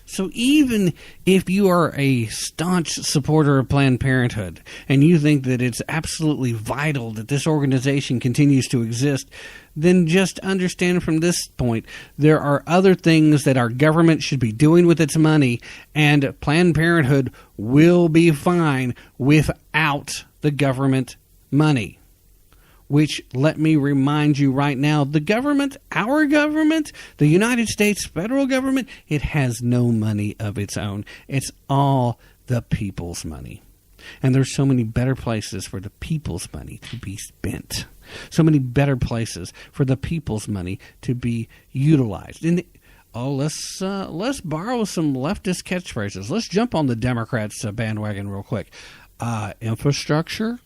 So even if you are a staunch supporter of Planned Parenthood and you think that it's absolutely vital that this organization continues to exist, then just understand from this point there are other things that our government should be doing with its money, and Planned Parenthood will be fine without the government money. Which, let me remind you right now, the government, our government, the United States federal government, it has no money of its own. It's all the people's money. And there's so many better places for the people's money to be spent. So many better places for the people's money to be utilized. And let's borrow some leftist catchphrases. Let's jump on the Democrats' bandwagon real quick. Infrastructure.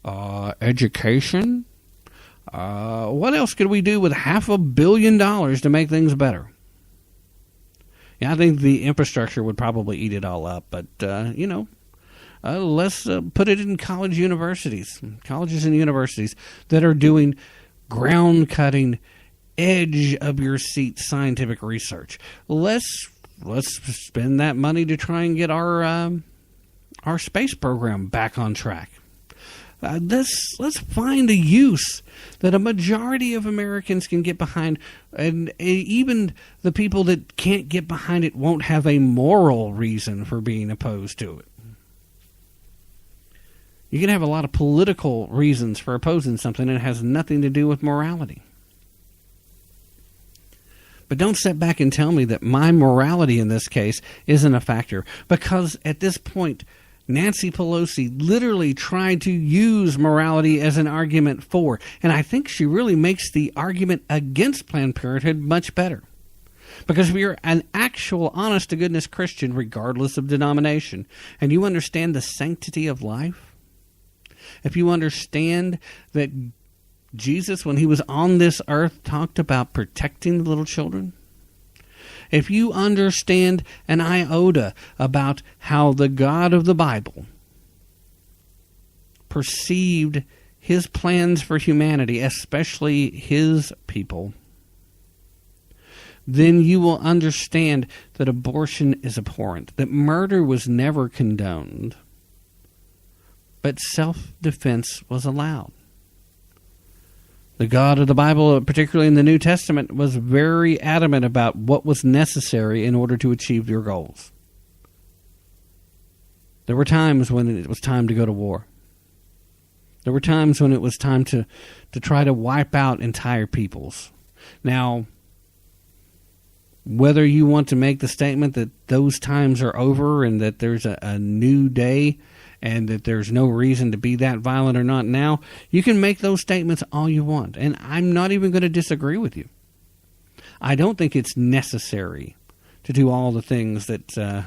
Education. What else could we do with $500 million to make things better? Yeah, I think the infrastructure would probably eat it all up, but let's put it in colleges and universities that are doing ground-cutting, edge-of-your-seat scientific research. Let's spend that money to try and get our space program back on track. Let's find a use that a majority of Americans can get behind, and even the people that can't get behind it won't have a moral reason for being opposed to it. You can have a lot of political reasons for opposing something and it has nothing to do with morality. But don't sit back and tell me that my morality in this case isn't a factor, because at this point, Nancy Pelosi literally tried to use morality as an argument for, and I think she really makes the argument against Planned Parenthood much better. Because if you're an actual, honest-to-goodness Christian, regardless of denomination, and you understand the sanctity of life, if you understand that Jesus, when he was on this earth, talked about protecting the little children, if you understand an iota about how the God of the Bible perceived his plans for humanity, especially his people, then you will understand that abortion is abhorrent, that murder was never condoned, but self-defense was allowed. The God of the Bible, particularly in the New Testament, was very adamant about what was necessary in order to achieve your goals. There were times when it was time to go to war. There were times when it was time to try to wipe out entire peoples. Now, whether you want to make the statement that those times are over and that there's a new day and that there's no reason to be that violent or not now, you can make those statements all you want. And I'm not even going to disagree with you. I don't think it's necessary to do all the things that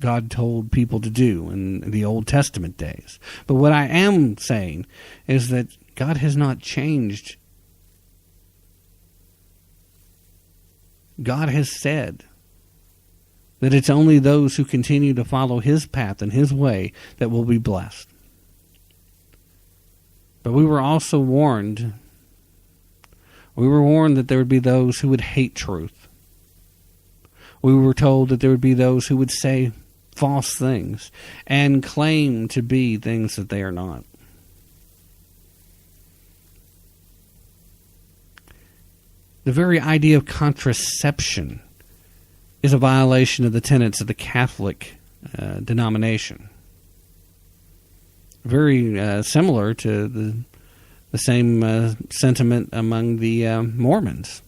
God told people to do in the Old Testament days. But what I am saying is that God has not changed. God has said that it's only those who continue to follow his path and his way that will be blessed. But we were also warned. We were warned that there would be those who would hate truth. We were told that there would be those who would say false things and claim to be things that they are not. The very idea of contraception is a violation of the tenets of the Catholic denomination. Very similar to the same sentiment among the Mormons,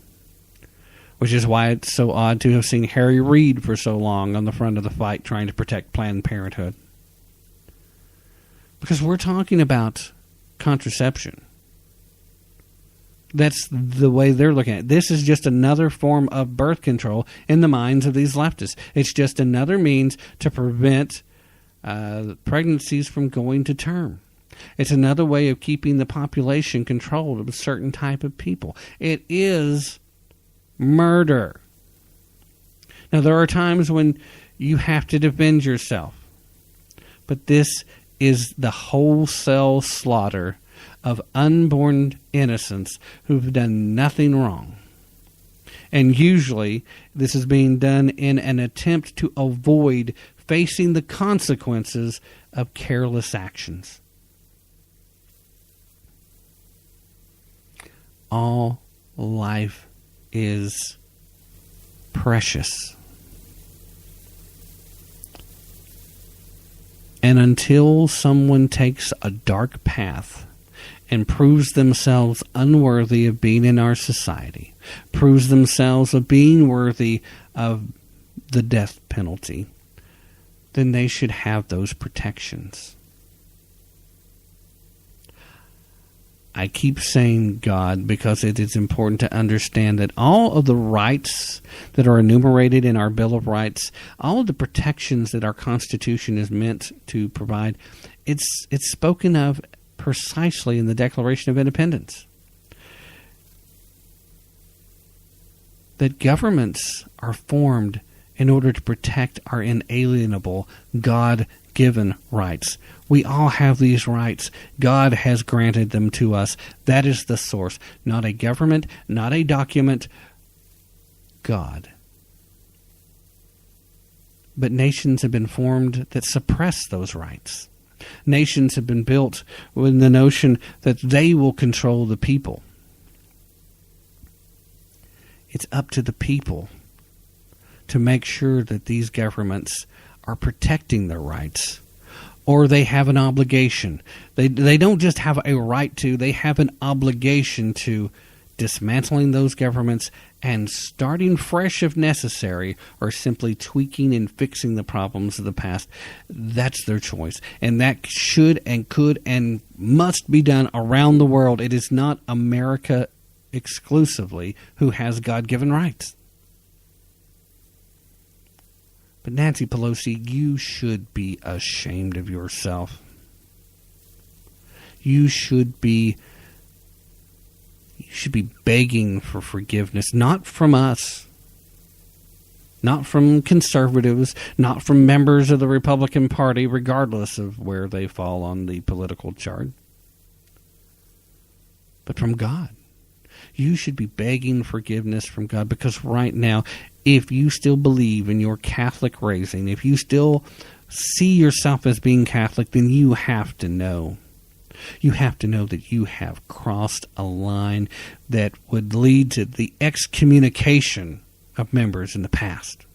which is why it's so odd to have seen Harry Reid for so long on the front of the fight trying to protect Planned Parenthood. Because we're talking about contraception. That's the way they're looking at it. This is just another form of birth control in the minds of these leftists. It's just another means to prevent pregnancies from going to term. It's another way of keeping the population controlled of a certain type of people. It is murder. Now, there are times when you have to defend yourself, but this is the wholesale slaughter of unborn innocents who've done nothing wrong. And usually this is being done in an attempt to avoid facing the consequences of careless actions. All life is precious. And until someone takes a dark path and proves themselves unworthy of being in our society, proves themselves of being worthy of the death penalty, then they should have those protections. I keep saying God because it is important to understand that all of the rights that are enumerated in our Bill of Rights, all of the protections that our Constitution is meant to provide, it's spoken of precisely in the Declaration of Independence. That governments are formed in order to protect our inalienable, God-given rights. We all have these rights. God has granted them to us. That is the source. Not a government, not a document, God. But nations have been formed that suppress those rights. Nations have been built with the notion that they will control the people. It's up to the people to make sure that these governments are protecting their rights, or they have an obligation. They don't just have a right to, they have an obligation to dismantling those governments and starting fresh if necessary, or simply tweaking and fixing the problems of the past. That's their choice. And that should and could and must be done around the world. It is not America exclusively who has God-given rights. But Nancy Pelosi, you should be ashamed of yourself. You should be begging for forgiveness, not from us, not from conservatives, not from members of the Republican Party, regardless of where they fall on the political chart, but from God. You should be begging forgiveness from God, because right now, if you still believe in your Catholic raising, if you still see yourself as being Catholic, then you have to know. You have to know that you have crossed a line that would lead to the excommunication of members in the past.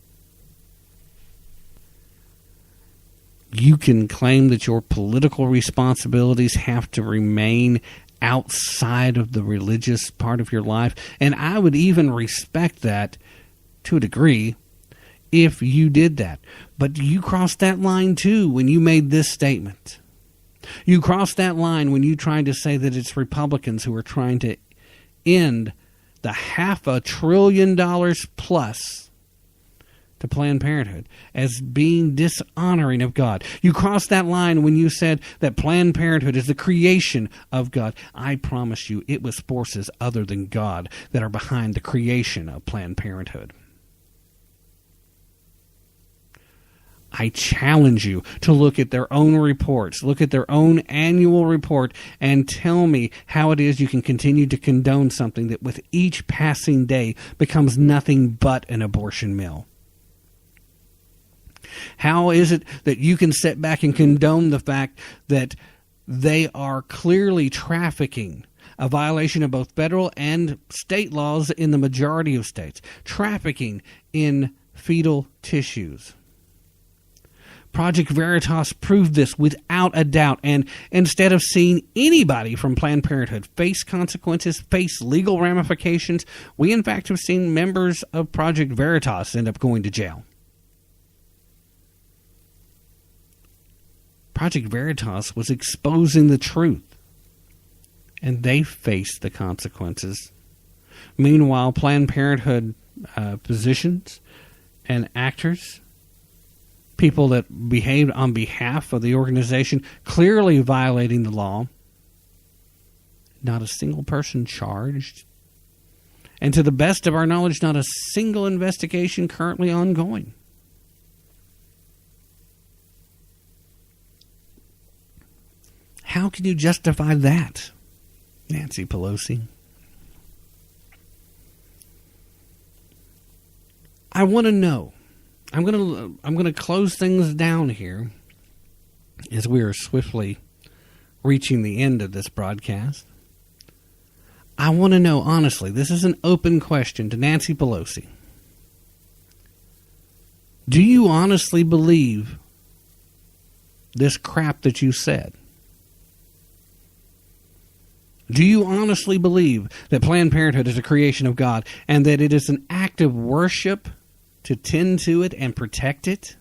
You can claim that your political responsibilities have to remain outside of the religious part of your life, and I would even respect that to a degree if you did that. But you crossed that line too when you made this statement. You crossed that line when you tried to say that it's Republicans who are trying to end the $500 billion plus to Planned Parenthood as being dishonoring of God. You crossed that line when you said that Planned Parenthood is the creation of God. I promise you, it was forces other than God that are behind the creation of Planned Parenthood. I challenge you to look at their own reports, look at their own annual report, and tell me how it is you can continue to condone something that with each passing day becomes nothing but an abortion mill. How is it that you can sit back and condone the fact that they are clearly trafficking, a violation of both federal and state laws in the majority of states, trafficking in fetal tissues? Project Veritas proved this without a doubt, and instead of seeing anybody from Planned Parenthood face consequences, face legal ramifications, we in fact have seen members of Project Veritas end up going to jail. Project Veritas was exposing the truth, and they faced the consequences. Meanwhile, Planned Parenthood physicians and actors, people that behaved on behalf of the organization, clearly violating the law, not a single person charged, and to the best of our knowledge, not a single investigation currently ongoing. How can you justify that, Nancy Pelosi? I want to know. I'm going to close things down here as we are swiftly reaching the end of this broadcast. I want to know, honestly, this is an open question to Nancy Pelosi. Do you honestly believe this crap that you said? Do you honestly believe that Planned Parenthood is a creation of God and that it is an act of worship to tend to it and protect it?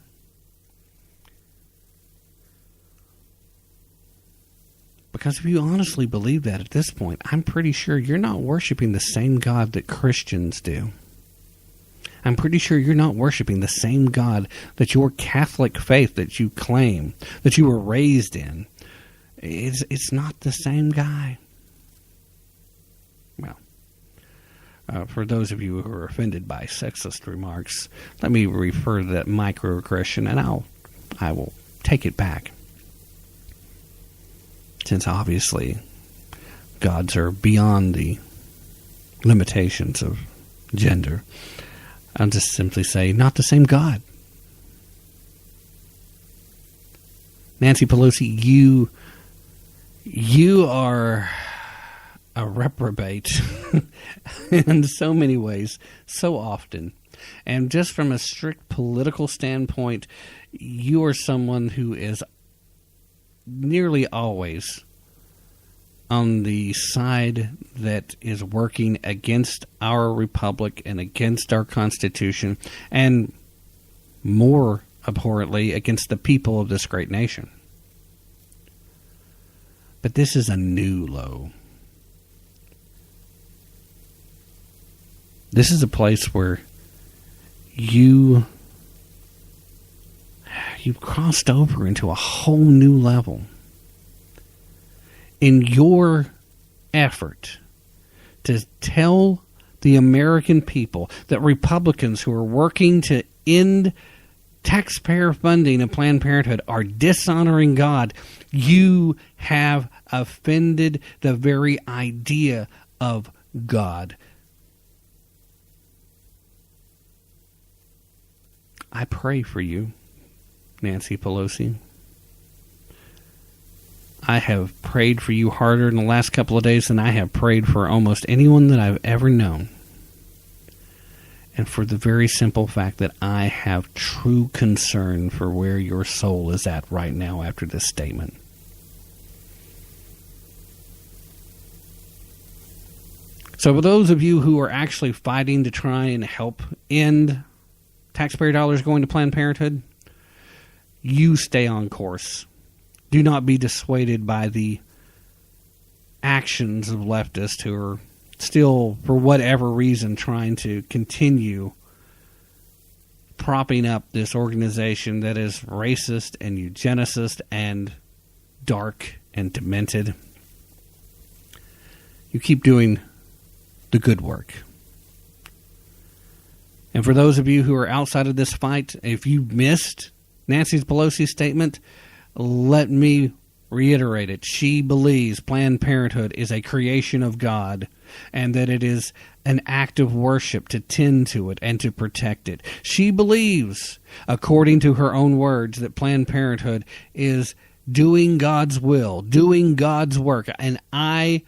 Because if you honestly believe that at this point, I'm pretty sure you're not worshiping the same God that Christians do. I'm pretty sure you're not worshiping the same God that your Catholic faith that you claim, that you were raised in. It's not the same guy. Well, for those of you who are offended by sexist remarks, let me refer to that microaggression, and I will take it back. Since obviously gods are beyond the limitations of gender, I'll just simply say, not the same God. Nancy Pelosi, you are a reprobate in so many ways, so often. And just from a strict political standpoint, you are someone who is nearly always on the side that is working against our republic and against our Constitution, and more abhorrently, against the people of this great nation. But this is a new low. This is a place where you've crossed over into a whole new level. In your effort to tell the American people that Republicans who are working to end taxpayer funding of Planned Parenthood are dishonoring God, you have offended the very idea of God. I pray for you, Nancy Pelosi. I have prayed for you harder in the last couple of days than I have prayed for almost anyone that I've ever known. And for the very simple fact that I have true concern for where your soul is at right now after this statement. So for those of you who are actually fighting to try and help end taxpayer dollars going to Planned Parenthood, you stay on course. Do not be dissuaded by the actions of leftists who are still, for whatever reason, trying to continue propping up this organization that is racist and eugenicist and dark and demented. You keep doing the good work. And for those of you who are outside of this fight, if you missed Nancy Pelosi's statement, let me reiterate it. She believes Planned Parenthood is a creation of God and that it is an act of worship to tend to it and to protect it. She believes, according to her own words, that Planned Parenthood is doing God's will, doing God's work. And I,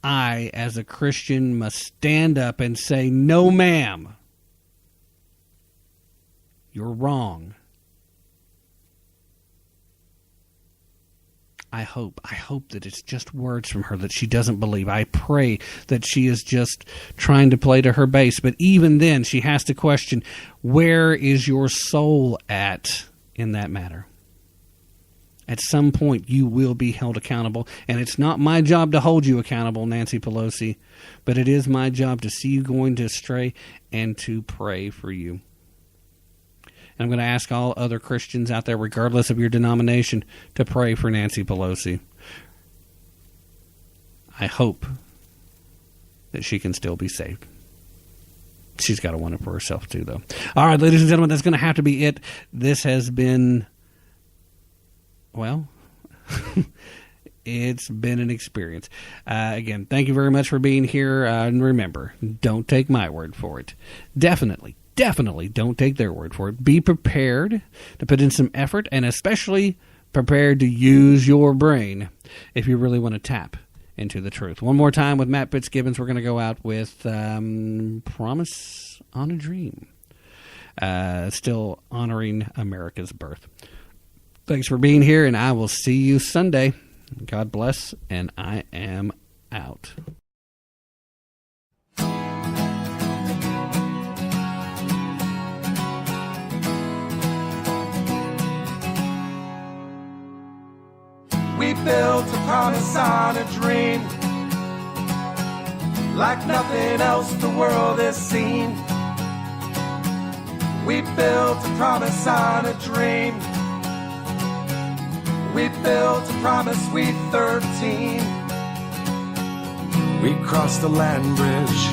as a Christian, must stand up and say, no, ma'am. You're wrong. I hope that it's just words from her that she doesn't believe. I pray that she is just trying to play to her base. But even then, she has to question, where is your soul at in that matter? At some point, you will be held accountable. And it's not my job to hold you accountable, Nancy Pelosi, but it is my job to see you going astray and to pray for you. And I'm going to ask all other Christians out there, regardless of your denomination, to pray for Nancy Pelosi. I hope that she can still be saved. She's got to want it for herself, too, though. All right, ladies and gentlemen, that's going to have to be it. This has been, well, it's been an experience. Again, thank you very much for being here. And remember, don't take my word for it. Definitely don't take their word for it. Be prepared to put in some effort, and especially prepared to use your brain if you really want to tap into the truth. One more time with Matt Fitzgibbons, we're going to go out with Promise on a Dream. Still honoring America's birth. Thanks for being here, and I will see you Sunday. God bless, and I am out. We built a promise on a dream, like nothing else the world has seen. We built a promise on a dream. We built a promise, we 13. We crossed the land bridge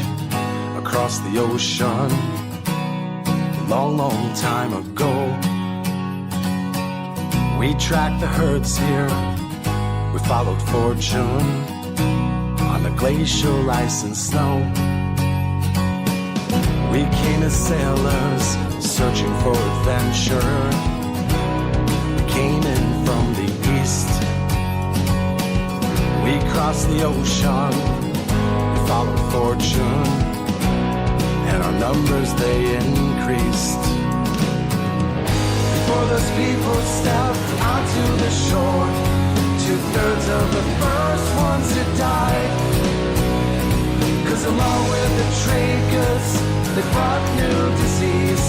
across the ocean a long, long time ago. We tracked the herds here, we followed fortune on the glacial ice and snow. We came as sailors searching for adventure. We came in from the east. We crossed the ocean, we followed fortune, and our numbers they increased. Before those people stepped onto the shore 2/3 of the first ones to die. 'Cause along with the trade goods, they brought new disease.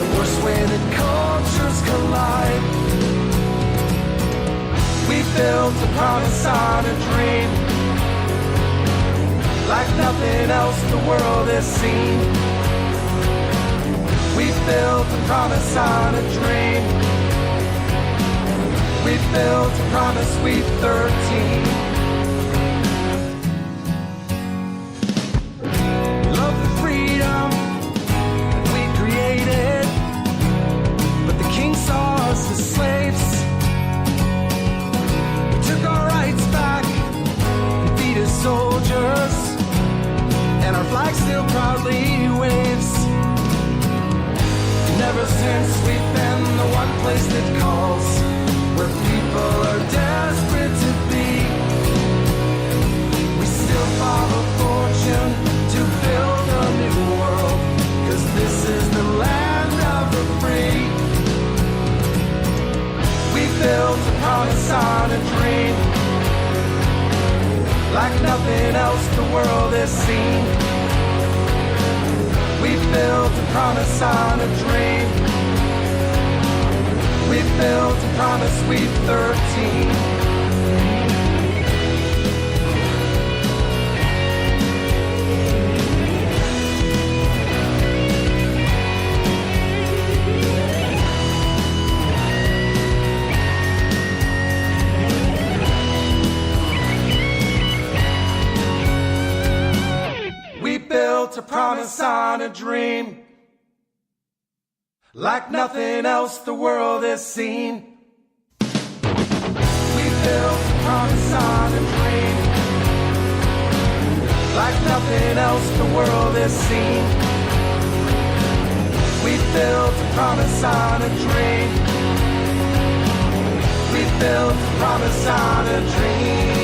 The worst way that cultures collide. We built a promise on a dream, like nothing else the world has seen. We built a promise on a dream. We built a promise, we 13. We love the freedom that we created, but the king saw us as slaves. We took our rights back and beat his soldiers, and our flag still proudly waves. And ever since we've been the one place that calls, where people are desperate to be. We still follow fortune to build a new world, 'cause this is the land of the free. We built a promise on a dream, like nothing else the world has seen. We built a promise on a dream. We built a promise, we 13. We built a promise on a dream, like nothing else the world has seen. We built a promise on a dream, like nothing else the world has seen. We built a promise on a dream. We built a promise on a dream.